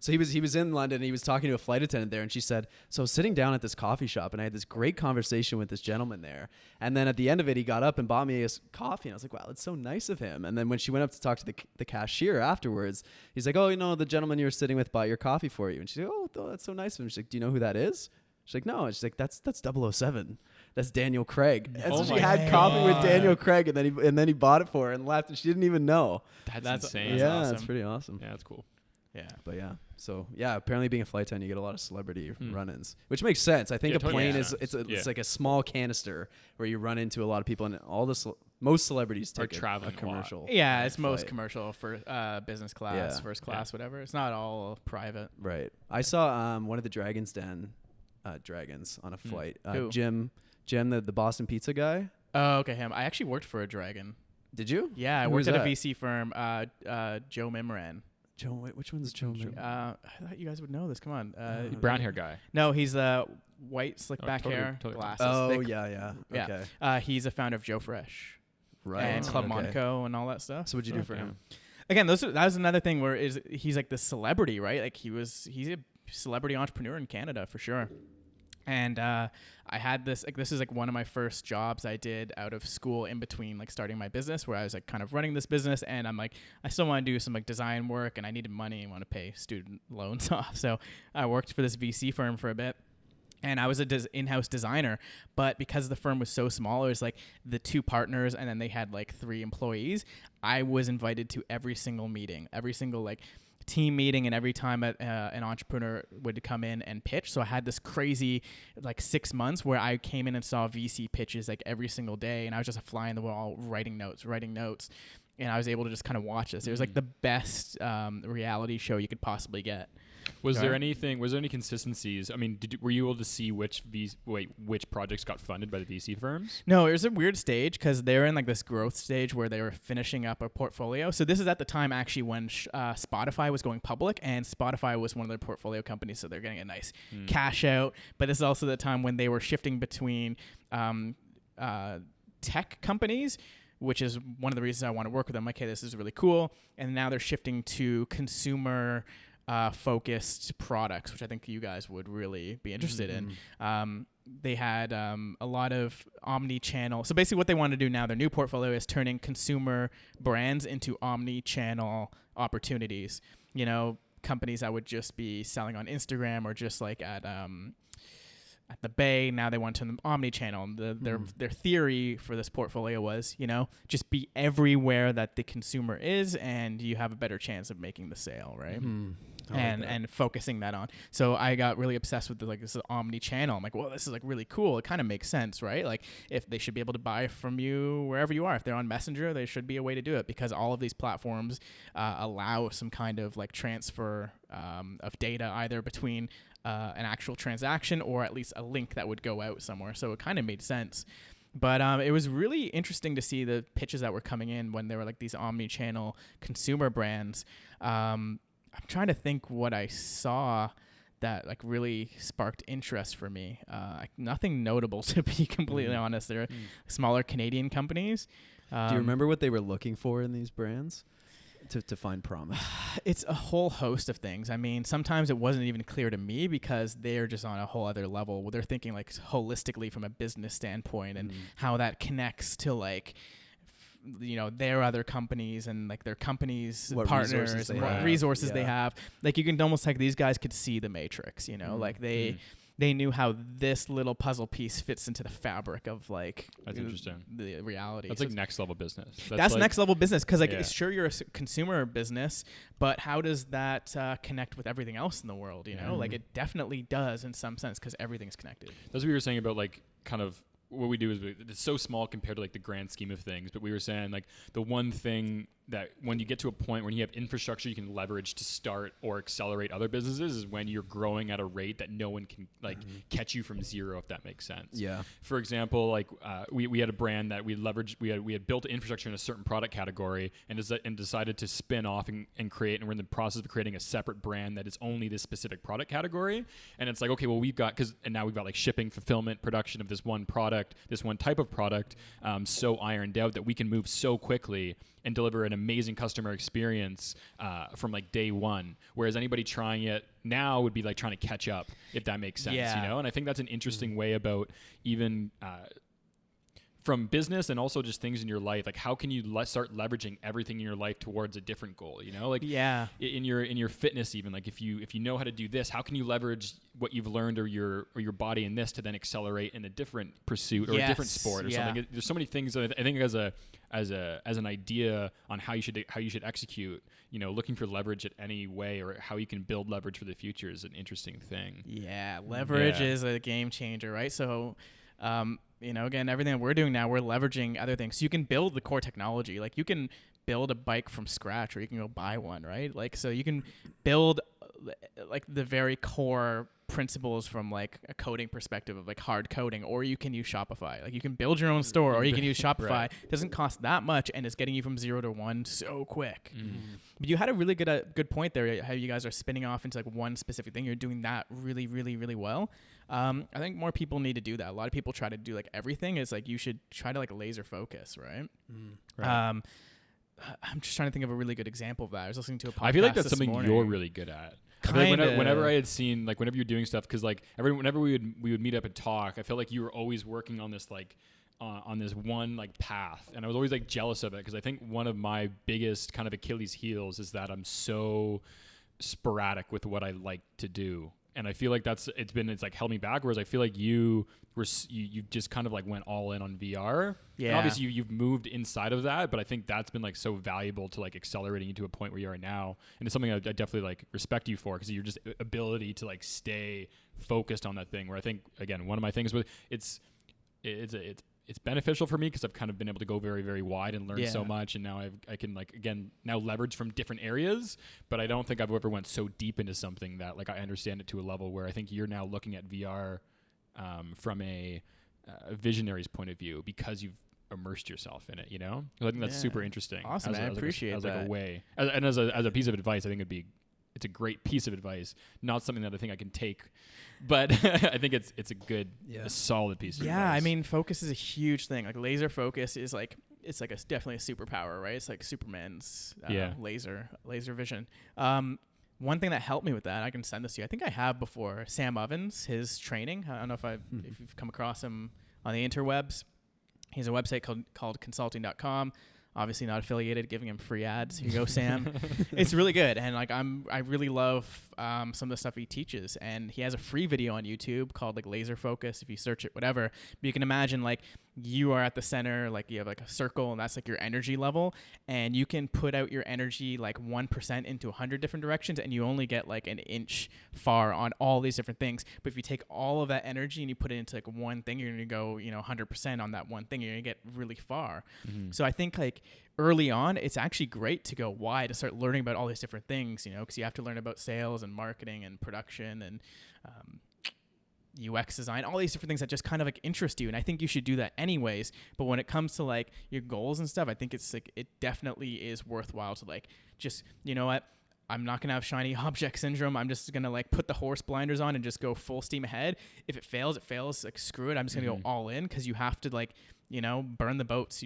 Speaker 3: So he was in London and he was talking to a flight attendant there, and she said, so I was sitting down at this coffee shop and I had this great conversation with this gentleman there. And then at the end of it, he got up and bought me a coffee, and I was like, wow, that's so nice of him. And then when she went up to talk to the cashier afterwards, he's like, oh, you know, the gentleman you were sitting with bought your coffee for you. And she's like, oh, that's so nice of him. She's like, do you know who that is? She's like, no. And she's like, that's 007. That's Daniel Craig. And so she had coffee with Daniel Craig, and then he bought it for her and left, and she didn't even know.
Speaker 2: That's insane.
Speaker 3: Yeah,
Speaker 1: awesome.
Speaker 3: that's pretty awesome.
Speaker 2: Yeah, that's cool.
Speaker 1: Yeah.
Speaker 3: But yeah, so yeah, apparently being a flight attendant, you get a lot of celebrity run-ins, which makes sense. I think a plane is it's like a small canister where you run into a lot of people, and all most celebrities take
Speaker 2: traveling
Speaker 3: a commercial.
Speaker 1: Yeah, it's
Speaker 3: flight.
Speaker 1: most commercial for business class, first class, whatever. It's not all private.
Speaker 3: Right. I saw one of the Dragon's Den dragons on a flight. Jim, the Boston pizza guy.
Speaker 1: Oh, okay, him. I actually worked for a dragon.
Speaker 3: Did you?
Speaker 1: Yeah, I
Speaker 3: Who
Speaker 1: worked at
Speaker 3: was
Speaker 1: a
Speaker 3: that?
Speaker 1: VC firm. Joe Mimran.
Speaker 3: Joe, which one's Joe?
Speaker 1: I thought you guys would know this. Come on.
Speaker 2: Brown hair guy.
Speaker 1: No, he's the white slick back
Speaker 2: totally,
Speaker 1: hair,
Speaker 2: totally.
Speaker 1: glasses.
Speaker 3: Oh,
Speaker 1: thick.
Speaker 3: yeah. Okay.
Speaker 1: He's a founder of Joe Fresh.
Speaker 3: Right.
Speaker 1: And Club
Speaker 3: Okay.
Speaker 1: Monaco and all that stuff.
Speaker 3: So what'd you do for him?
Speaker 1: Again, that was another thing where he's like the celebrity, right? Like he's a celebrity entrepreneur in Canada for sure. And I had this is like one of my first jobs I did out of school in between like starting my business, where I was like kind of running this business, and I'm like, I still want to do some like design work, and I needed money and want to pay student loans off. So I worked for this VC firm for a bit. And I was a in-house designer, but because the firm was so small, it was like the two partners, and then they had like 3 employees. I was invited to every single meeting, every single like team meeting, and every time an entrepreneur would come in and pitch. So I had this crazy like 6 months where I came in and saw VC pitches like every single day, and I was just a fly in the wall writing notes. And I was able to just kind of watch this. It was like the best reality show you could possibly get.
Speaker 2: Was there any consistencies? I mean, were you able to see which projects got funded by the VC firms?
Speaker 1: No, it was a weird stage because they were in like this growth stage where they were finishing up a portfolio. So this is at the time actually when Spotify was going public, and Spotify was one of their portfolio companies, so they're getting a nice cash out. But this is also the time when they were shifting between tech companies, which is one of the reasons I want to work with them. Okay, this is really cool. And now they're shifting to consumer focused products, which I think you guys would really be interested in. They had a lot of omni-channel. So basically what they want to do now, their new portfolio is turning consumer brands into omni-channel opportunities. You know, companies that would just be selling on Instagram or just like at the Bay. Now they want to omni-channel. Their theory for this portfolio was, you know, just be everywhere that the consumer is, and you have a better chance of making the sale, right? And focusing that on. So I got really obsessed with this omni-channel. I'm like, well, this is like really cool. It kind of makes sense, right? Like if they should be able to buy from you wherever you are. If they're on Messenger, there should be a way to do it, because all of these platforms allow some kind of like transfer of data either between an actual transaction or at least a link that would go out somewhere. So it kind of made sense. But it was really interesting to see the pitches that were coming in when there were like these omni-channel consumer brands. I'm trying to think what I saw that like really sparked interest for me. Nothing notable, to be completely honest. They're smaller Canadian companies.
Speaker 3: Do you remember what they were looking for in these brands to find promise?
Speaker 1: It's a whole host of things. I mean, sometimes it wasn't even clear to me because they're just on a whole other level. They're thinking like holistically from a business standpoint and how that connects to like, you know, their other companies and like their companies,
Speaker 3: what
Speaker 1: partners, what resources they have. Like you can almost like these guys could see the matrix, you know, like they knew how this little puzzle piece fits into the fabric of like
Speaker 2: that's interesting.
Speaker 1: The reality.
Speaker 2: That's like next level business.
Speaker 1: That's like, next level business. Cause like sure you're a consumer business, but how does that connect with everything else in the world? You know, like it definitely does in some sense, cause everything's connected.
Speaker 2: That's what you were saying about like kind of what we do is it's so small compared to like the grand scheme of things. But we were saying like the one thing that when you get to a point when you have infrastructure you can leverage to start or accelerate other businesses is when you're growing at a rate that no one can like catch you from zero, if that makes sense. Yeah. For example, like we had a brand that we leveraged. We had built infrastructure in a certain product category and decided to spin off and create. And we're in the process of creating a separate brand that is only this specific product category. And it's like, okay, well now we've got like shipping, fulfillment, production of this one product, this one type of product, so ironed out that we can move so quickly and deliver an amazing customer experience from like day one. Whereas anybody trying it now would be like trying to catch up, if that makes sense, you know? And I think that's an interesting way about even from business and also just things in your life. Like how can you start leveraging everything in your life towards a different goal, you know? Like in your fitness, even like if you know how to do this, how can you leverage what you've learned or your body in this to then accelerate in a different pursuit or a different sport or something? There's so many things that I think as an idea on how you should execute, you know, looking for leverage at any way or how you can build leverage for the future is an interesting thing.
Speaker 1: Yeah, leverage is a game changer, right? So, you know, again, everything that we're doing now, we're leveraging other things. So you can build the core technology. Like you can build a bike from scratch, or you can go buy one, right? Like, so you can build like the very core principles from like a coding perspective of like hard coding, or you can use Shopify. Like you can build your own store, or you can use Shopify. Right. It doesn't cost that much, and it's getting you from 0 to 1 so quick. But you had a really good point there, how you guys are spinning off into like one specific thing. You're doing that really, really, really well. I think more people need to do that. A lot of people try to do like everything. It's like you should try to like laser focus, right? Right. I'm just trying to think of a really good example of that. I was listening to a podcast.
Speaker 2: I feel like that's something you're really good at. Whenever I had seen, like, whenever you're doing stuff, because like whenever we would meet up and talk, I felt like you were always working on this like on this one like path, and I was always like jealous of it, because I think one of my biggest kind of Achilles heels is that I'm so sporadic with what I like to do. And I feel like it's like held me back. Whereas I feel like you just kind of like went all in on VR. Yeah. And obviously you've moved inside of that, but I think that's been like so valuable to like accelerating you to a point where you are now. And it's something I definitely like respect you for, because your just ability to like stay focused on that thing. Where I think, again, one of my things with it's it's beneficial for me because I've kind of been able to go very, very wide and learn so much. And now I can like, again, now leverage from different areas, but I don't think I've ever went so deep into something that like I understand it to a level where I think you're now looking at VR from a visionary's point of view because you've immersed yourself in it, you know? I think that's super interesting.
Speaker 1: Awesome, man. I appreciate that.
Speaker 2: Like a way. And as a piece of advice, I think it's a great piece of advice, not something that I think I can take, but I think it's a good, a solid piece of advice.
Speaker 1: Yeah, I mean, focus is a huge thing. Like laser focus is like, it's like definitely a superpower, right? It's like Superman's laser vision. One thing that helped me with that, I can send this to you. I think I have before. Sam Ovens, his training. I don't know if you've come across him on the interwebs. He has a website called consulting.com. Obviously not affiliated, giving him free ads. Here you go, Sam. It's really good. And like I really love some of the stuff he teaches. And he has a free video on YouTube called like Laser Focus. If you search it, whatever. But you can imagine like you are at the center, like you have like a circle and that's like your energy level. And you can put out your energy like 1% into 100 different directions and you only get like an inch far on all these different things. But if you take all of that energy and you put it into like one thing, you're going to go, 100% on that one thing. You're going to get really far. Mm-hmm. So I think like early on, it's actually great to go wide to start learning about all these different things, because you have to learn about sales and marketing and production and UX design, all these different things that just kind of like interest you. And I think you should do that anyways. But when it comes to like your goals and stuff, I think it's like, it definitely is worthwhile to like, just, you know what? I'm not going to have shiny object syndrome. I'm just going to like put the horse blinders on and just go full steam ahead. If it fails, it fails. Like screw it. I'm just going to go all in because you have to like, burn the boats.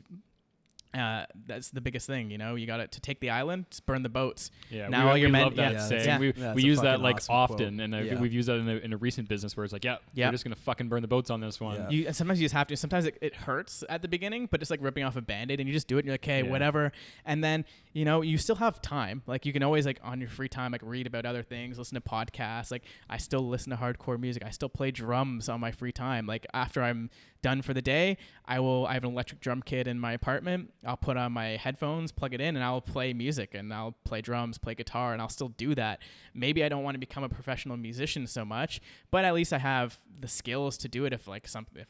Speaker 1: That's the biggest thing, you got to take the island, just burn the boats.
Speaker 2: Yeah,
Speaker 1: now all your men.
Speaker 2: Love that saying. We use that like
Speaker 3: awesome
Speaker 2: often, quote. And we've used that in a recent business where it's like, we're just gonna fucking burn the boats on this one.
Speaker 1: Yeah. And sometimes you just have to. Sometimes it hurts at the beginning, but just like ripping off a Band-Aid, and you just do it. And you're like, okay, whatever. And then you still have time. Like you can always like on your free time, like read about other things, listen to podcasts. Like I still listen to hardcore music. I still play drums on my free time. Like after I'm done for the day, I have an electric drum kit in my apartment. I'll put on my headphones, plug it in, and I'll play music and I'll play drums, play guitar, and I'll still do that. Maybe I don't want to become a professional musician so much, but at least I have the skills to do it if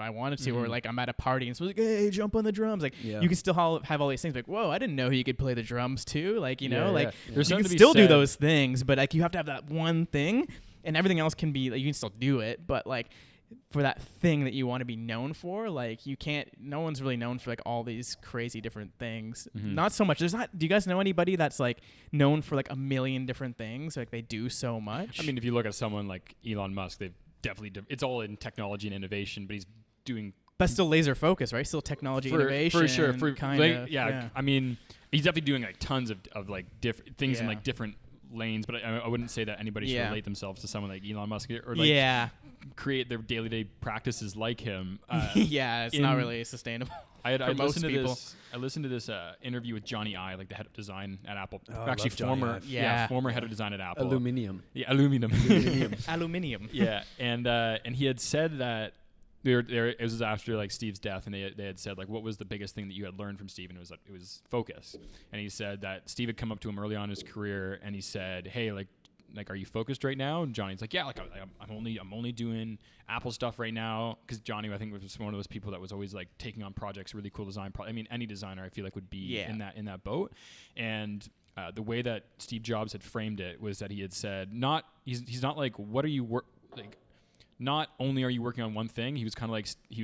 Speaker 1: I wanted to, or like I'm at a party and someone's like, hey, jump on the drums. Like you can still have all these things like, whoa, I didn't know you could play the drums too. Like, you can still do those things, but like you have to have that one thing and everything else can be, like, you can still do it, but like, for that thing that you want to be known for, like you can't, no one's really known for like all these crazy different things. Not so much. Do you guys know anybody that's like known for like a million different things? Like they do so much.
Speaker 2: I mean, if you look at someone like Elon Musk, they've definitely, it's all in technology and innovation, but he's doing.
Speaker 1: But still laser focus, right? Still technology innovation.
Speaker 2: For sure. I mean, he's definitely doing like tons of like different things in like different lanes, but I wouldn't say that anybody should relate themselves to someone like Elon Musk or like create their day-to-day practices like him.
Speaker 1: It's not really sustainable. I listened
Speaker 2: to this interview with Johnny Ive, like the head of design at Apple.
Speaker 3: Oh,
Speaker 2: actually former head of design at Apple.
Speaker 3: Aluminium.
Speaker 2: Aluminium. Yeah, and he had said that it was after like Steve's death, and they had said like, what was the biggest thing that you had learned from Steve? And it was focus. And he said that Steve had come up to him early on in his career, and he said, hey, like are you focused right now? And Johnny's like, yeah, like I'm only doing Apple stuff right now, because Johnny, I think, was one of those people that was always like taking on projects, really cool design. I mean, any designer I feel like would be in that boat. And the way that Steve Jobs had framed it was that he had said, he's not like, what are you like? Not only are you working on one thing, he was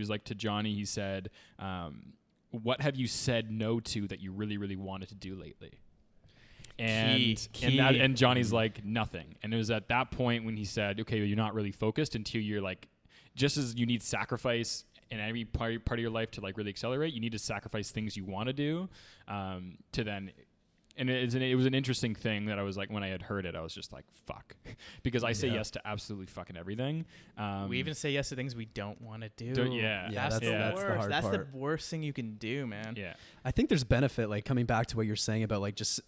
Speaker 2: like to Johnny, he said, what have you said no to that you really, really wanted to do lately? And Johnny's like, nothing. And it was at that point when he said, okay, you're not really focused until you're like, just as you need sacrifice in every part of your life to like really accelerate, you need to sacrifice things you want to do to then. And it was an interesting thing that I was like, when I had heard it, I was just like, fuck. Because I say yes to absolutely fucking everything.
Speaker 1: We even say yes to things we don't want to do.
Speaker 3: That's the hard part.
Speaker 1: That's the worst thing you can do, man.
Speaker 2: Yeah.
Speaker 3: I think there's benefit, like coming back to what you're saying about like just,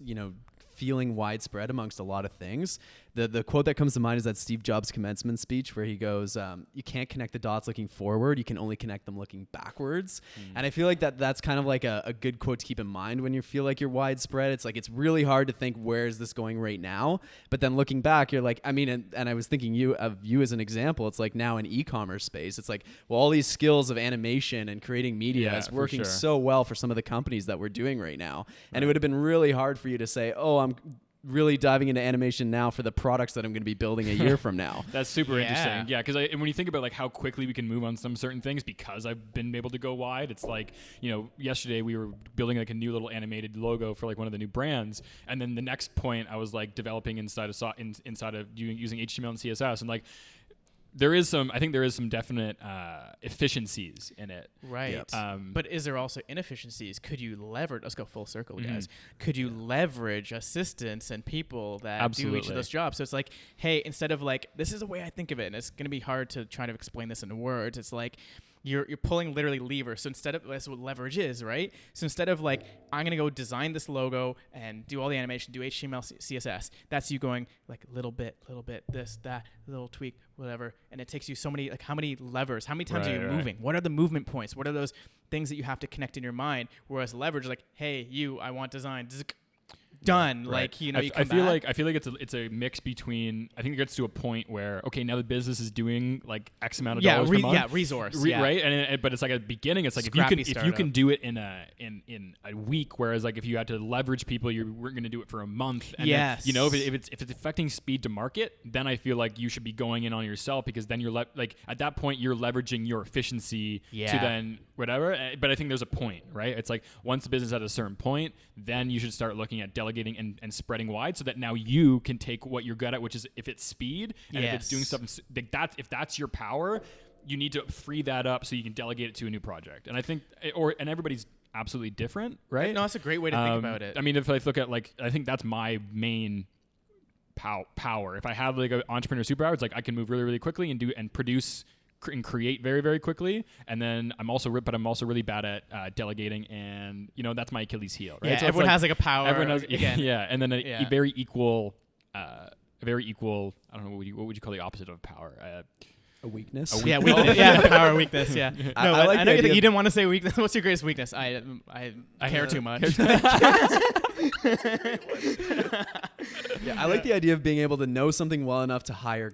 Speaker 3: feeling widespread amongst a lot of things. the quote that comes to mind is that Steve Jobs commencement speech where he goes, you can't connect the dots looking forward, you can only connect them looking backwards. And I feel like that's kind of like a good quote to keep in mind when you feel like you're widespread. It's like it's really hard to think where is this going right now, but then looking back, you're like, I mean, and I was thinking of you as an example. It's like now in e-commerce space, it's like, well, all these skills of animation and creating media is working so well for some of the companies that we're doing right now. And it would have been really hard for you to say, oh, I'm really diving into animation now for the products that I'm going to be building a year from now.
Speaker 2: That's super interesting. Yeah, because when you think about like how quickly we can move on some certain things, because I've been able to go wide, it's like, you know, yesterday we were building like a new little animated logo for like one of the new brands, and then the next point I was like developing inside of using HTML and CSS, and like I think there is some definite efficiencies in it.
Speaker 1: Right.
Speaker 3: Yep.
Speaker 1: But is there also inefficiencies? Could you leverage, let's go full circle, guys. Could you leverage assistants and people that do each of those jobs? So it's like, hey, instead of like, this is the way I think of it, and it's going to be hard to try to explain this in words. It's like, you're pulling literally levers. So instead of, that's what leverage is, right? So instead of like, I'm going to go design this logo and do all the animation, do HTML, CSS, that's you going like little bit, this, that, little tweak, whatever. And it takes you so many, like how many levers, how many times are you moving? What are the movement points? What are those things that you have to connect in your mind? Whereas leverage is like, hey, I want design. Done. Right. Like, you know, I feel like
Speaker 2: it's a mix between, I think it gets to a point where, okay, now the business is doing like X amount of dollars per month.
Speaker 1: Yeah, resource.
Speaker 2: Right. But it's like at the beginning, it's like if you can do it in a week, whereas like if you had to leverage people, you weren't going to do it for a month. And then, you know, if it's affecting speed to market, then I feel like you should be going in on yourself, because then you're like at that point you're leveraging your efficiency to then whatever. But I think there's a point, right? It's like once the business is at a certain point, then you should start looking at delegating and spreading wide, so that now you can take what you're good at, which is if it's speed and if it's doing stuff like that, if that's your power, you need to free that up so you can delegate it to a new project. And I think, and everybody's absolutely different, right?
Speaker 1: No, that's a great way to think about it.
Speaker 2: I mean, if I look at like, I think that's my main power. If I have like an entrepreneur superpower, it's like I can move really, really quickly and produce and create very, very quickly. And then I'm also really bad at delegating, and you know, that's my Achilles heel, right?
Speaker 1: Yeah, so everyone has like a power.
Speaker 2: Everyone has,
Speaker 1: again.
Speaker 2: Yeah, and then a very equal, I don't know, what would you call the opposite of power?
Speaker 3: A weakness.
Speaker 1: Weakness. Power, weakness. Yeah. No, I know you didn't want to say weakness. What's your greatest weakness? I care too much.
Speaker 3: Yeah, I like the idea of being able to know something well enough to hire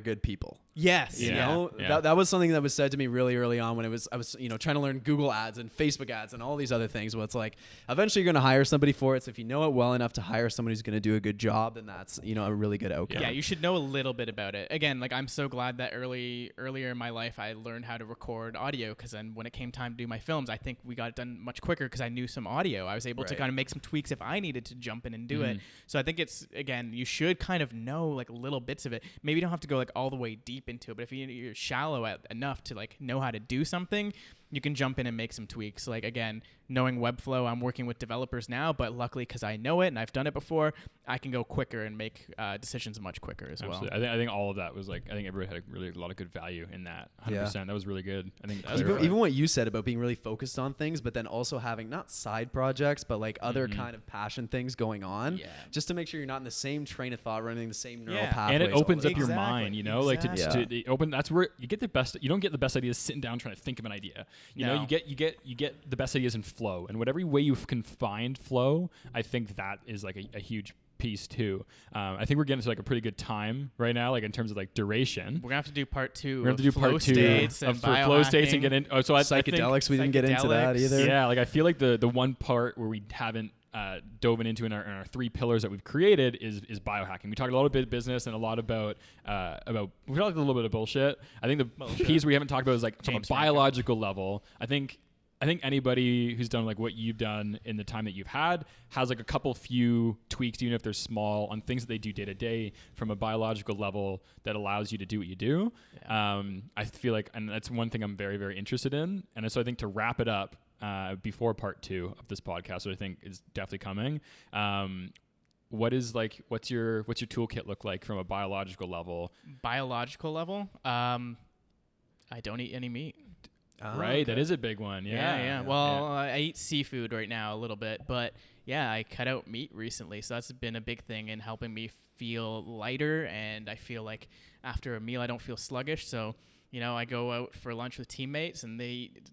Speaker 3: good people.
Speaker 1: Yes.
Speaker 3: You know, that was something that was said to me really early on when I was trying to learn Google ads and Facebook ads and all these other things. Well, it's like eventually you're going to hire somebody for it. So if you know it well enough to hire somebody who's going to do a good job, then that's, you know, a really good outcome.
Speaker 1: Yeah, you should know a little bit about it. Again, like I'm so glad that earlier in my life I learned how to record audio, because then when it came time to do my films, I think we got it done much quicker because I knew some audio. I was able to kind of make some tweaks if I needed to jump in and do it. So I think it's, again, you should kind of know like little bits of it. Maybe you don't have to go like all the way deep into it, but if you're shallow enough to like know how to do something, you can jump in and make some tweaks. Like, again, knowing Webflow, I'm working with developers now, but luckily because I know it and I've done it before, I can go quicker and make decisions much quicker as well.
Speaker 2: I think all of that was like, I think everybody had a lot of good value in that. 100%. That was really good. I think
Speaker 3: even what you said about being really focused on things, but then also having not side projects, but like other kind of passion things going on, just to make sure you're not in the same train of thought, running the same neural pathways.
Speaker 2: And it opens up your mind, you know, like to open. That's where you get the best. You don't get the best ideas sitting down trying to think of an idea. You know, you get the best ideas in flow, and whatever way you can find flow, I think that is like a huge piece too. I think we're getting to like a pretty good time right now, like in terms of like duration.
Speaker 1: We're gonna have to do part 2.
Speaker 2: We're gonna have to do part 2 of flow states and get in. Oh, so
Speaker 3: psychedelics. We didn't get into that either.
Speaker 2: Yeah, like I feel like the one part where we haven't dove into in our 3 pillars that we've created is biohacking. We talked a lot about business and a lot about we talked a little bit of bullshit. I think the piece we haven't talked about is like from a biological level. I think anybody who's done like what you've done in the time that you've had has like a few tweaks, even if they're small, on things that they do day to day from a biological level that allows you to do what you do. I feel like, and that's one thing I'm very, very interested in. And so I think to wrap it up, before part 2 of this podcast, which I think is definitely coming, what's your toolkit look like from a biological level?
Speaker 1: I don't eat any meat.
Speaker 2: Right, okay. That is a big one. Yeah.
Speaker 1: Well, I eat seafood right now a little bit, but yeah, I cut out meat recently, so that's been a big thing in helping me feel lighter, and I feel like after a meal I don't feel sluggish. So, you know, I go out for lunch with teammates and they eat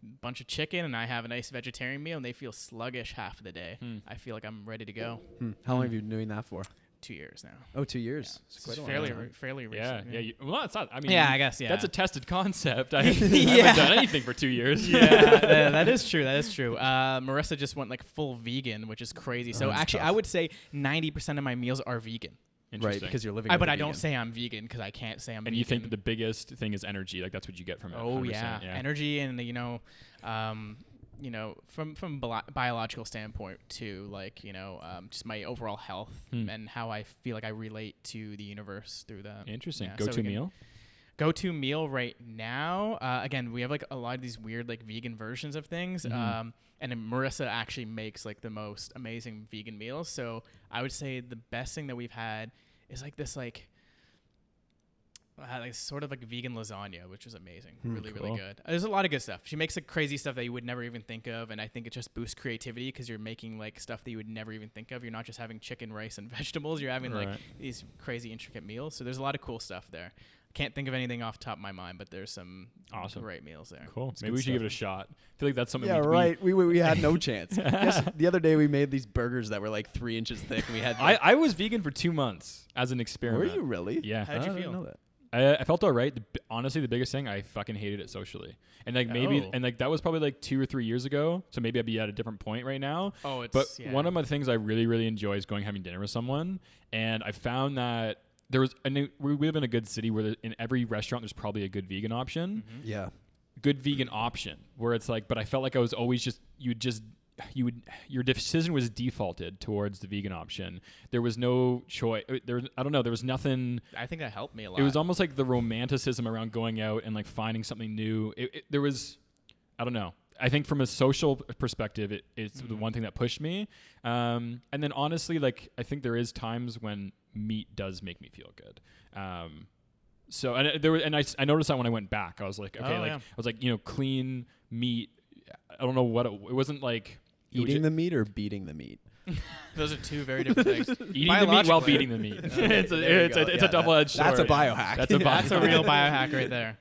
Speaker 1: a bunch of chicken, and I have a nice vegetarian meal, and they feel sluggish half of the day. I feel like I'm ready to go.
Speaker 3: How long have you been doing that for?
Speaker 1: 2 years now.
Speaker 3: Oh, 2 years.
Speaker 1: Yeah.
Speaker 3: It's quite a long
Speaker 1: fairly
Speaker 3: time.
Speaker 1: fairly recent.
Speaker 2: Yeah. Well, it's not. I mean,
Speaker 1: Yeah, I guess. Yeah,
Speaker 2: that's a tested concept. I
Speaker 1: Yeah.
Speaker 2: haven't done anything for 2 years.
Speaker 1: Yeah, that is true. That is true. Marissa just went like full vegan, which is crazy. So
Speaker 3: that's
Speaker 1: actually,
Speaker 3: tough.
Speaker 1: I would say 90% of my meals are vegan.
Speaker 3: Right,
Speaker 2: Interesting.
Speaker 3: because you're living.
Speaker 1: But
Speaker 3: with a
Speaker 1: I don't
Speaker 3: vegan.
Speaker 1: say I'm vegan because I can't say I'm
Speaker 2: And
Speaker 1: vegan.
Speaker 2: you think that the biggest thing is energy? Like that's what you get from it.
Speaker 1: Oh
Speaker 2: 100%,
Speaker 1: yeah, energy, and from biological standpoint too, like just my overall health and how I feel like I relate to the universe through that.
Speaker 2: Interesting.
Speaker 1: Yeah,
Speaker 2: Go-to meal?
Speaker 1: Go-to meal right now. Again, we have like a lot of these weird like vegan versions of things. And then Marissa actually makes like the most amazing vegan meals. So I would say the best thing that we've had is like this like sort of like vegan lasagna, which was amazing. Really
Speaker 2: cool.
Speaker 1: good. There's a lot of good stuff. She makes like crazy stuff that you would never even think of, and I think it just boosts creativity because you're making like stuff that you would never even think of. You're not just having chicken, rice, and vegetables. You're having like these crazy intricate meals. So there's a lot of cool stuff there. Can't think of anything off the top of my mind, but there's some
Speaker 2: awesome
Speaker 1: great meals there.
Speaker 2: Cool. Maybe we should give it a shot. I feel like that's something.
Speaker 3: Yeah, right. We had no chance. Yes, the other day we made these burgers that were like 3 inches thick, and we had.
Speaker 2: I was vegan for 2 months as an experiment.
Speaker 3: Were you really?
Speaker 2: Yeah.
Speaker 1: How did you
Speaker 3: I didn't
Speaker 1: feel?
Speaker 3: know that.
Speaker 2: I felt all right. Honestly, the biggest thing, I fucking hated it socially. And like maybe, and like that was probably like 2 or 3 years ago. So maybe I'd be at a different point right now.
Speaker 1: Oh,
Speaker 2: but one of my things I really, really enjoy is going having dinner with someone. And I found that there was, and we live in a good city where in every restaurant there's probably a good vegan option.
Speaker 3: Yeah.
Speaker 2: Good vegan option where it's like, but I felt like I was always your decision was defaulted towards the vegan option. There was no choice. There was nothing.
Speaker 1: I think that helped me a lot.
Speaker 2: It was almost like the romanticism around going out and like finding something new. There was, I don't know. I think from a social perspective, it's the one thing that pushed me. And then honestly, like I think there is times when meat does make me feel good. So I noticed that when I went back, I was like, okay, I was like, clean meat. I don't know what it wasn't like.
Speaker 3: Eating the meat or beating the meat?
Speaker 1: Those are two very different things.
Speaker 2: Eating the meat while beating the meat. It's a double-edged sword.
Speaker 3: That's a biohack.
Speaker 1: That's a real biohack right there.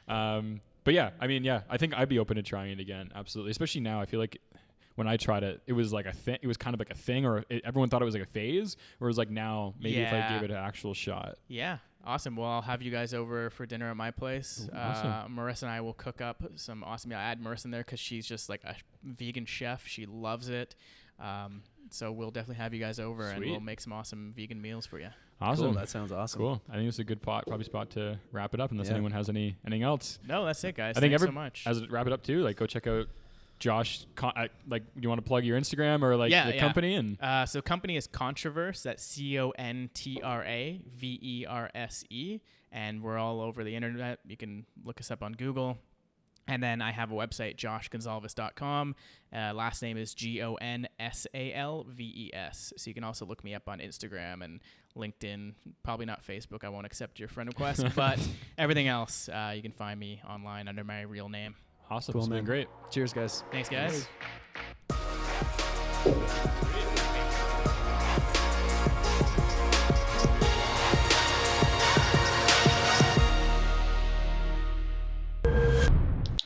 Speaker 2: But yeah, I mean, yeah, I think I'd be open to trying it again. Absolutely. Especially now. I feel like when I tried it, it was like a thing. It was kind of like a thing, or everyone thought it was like a phase. Whereas like now, maybe if I gave it an actual shot.
Speaker 1: Yeah. Awesome. Well, I'll have you guys over for dinner at my place.
Speaker 2: Awesome.
Speaker 1: Marissa and I will cook up some awesome meal. I add Marissa in there because she's just like a vegan chef. She loves it. So we'll definitely have you guys over.
Speaker 2: Sweet.
Speaker 1: And we'll make some awesome vegan meals for you.
Speaker 2: Awesome.
Speaker 3: Cool, that sounds awesome.
Speaker 2: Cool. I think it's a good spot to wrap it up unless anyone has anything else.
Speaker 1: No, that's it, guys.
Speaker 2: I think
Speaker 1: Thanks so much.
Speaker 2: As wrap it up too, like go check out Josh. Like, you want to plug your Instagram or like the company? And
Speaker 1: so company is Contraverse. That's CONTRAVERSE, and we're all over the internet. You can look us up on Google. And then I have a website, joshgonsalves.com. Last name is GONSALVES. So you can also look me up on Instagram and LinkedIn. Probably not Facebook. I won't accept your friend request. But everything else, you can find me online under my real name.
Speaker 2: awesome.
Speaker 3: Cool,
Speaker 2: It's been
Speaker 3: man.
Speaker 2: great.
Speaker 3: Cheers, guys.
Speaker 1: Thanks, guys.
Speaker 3: Cheers.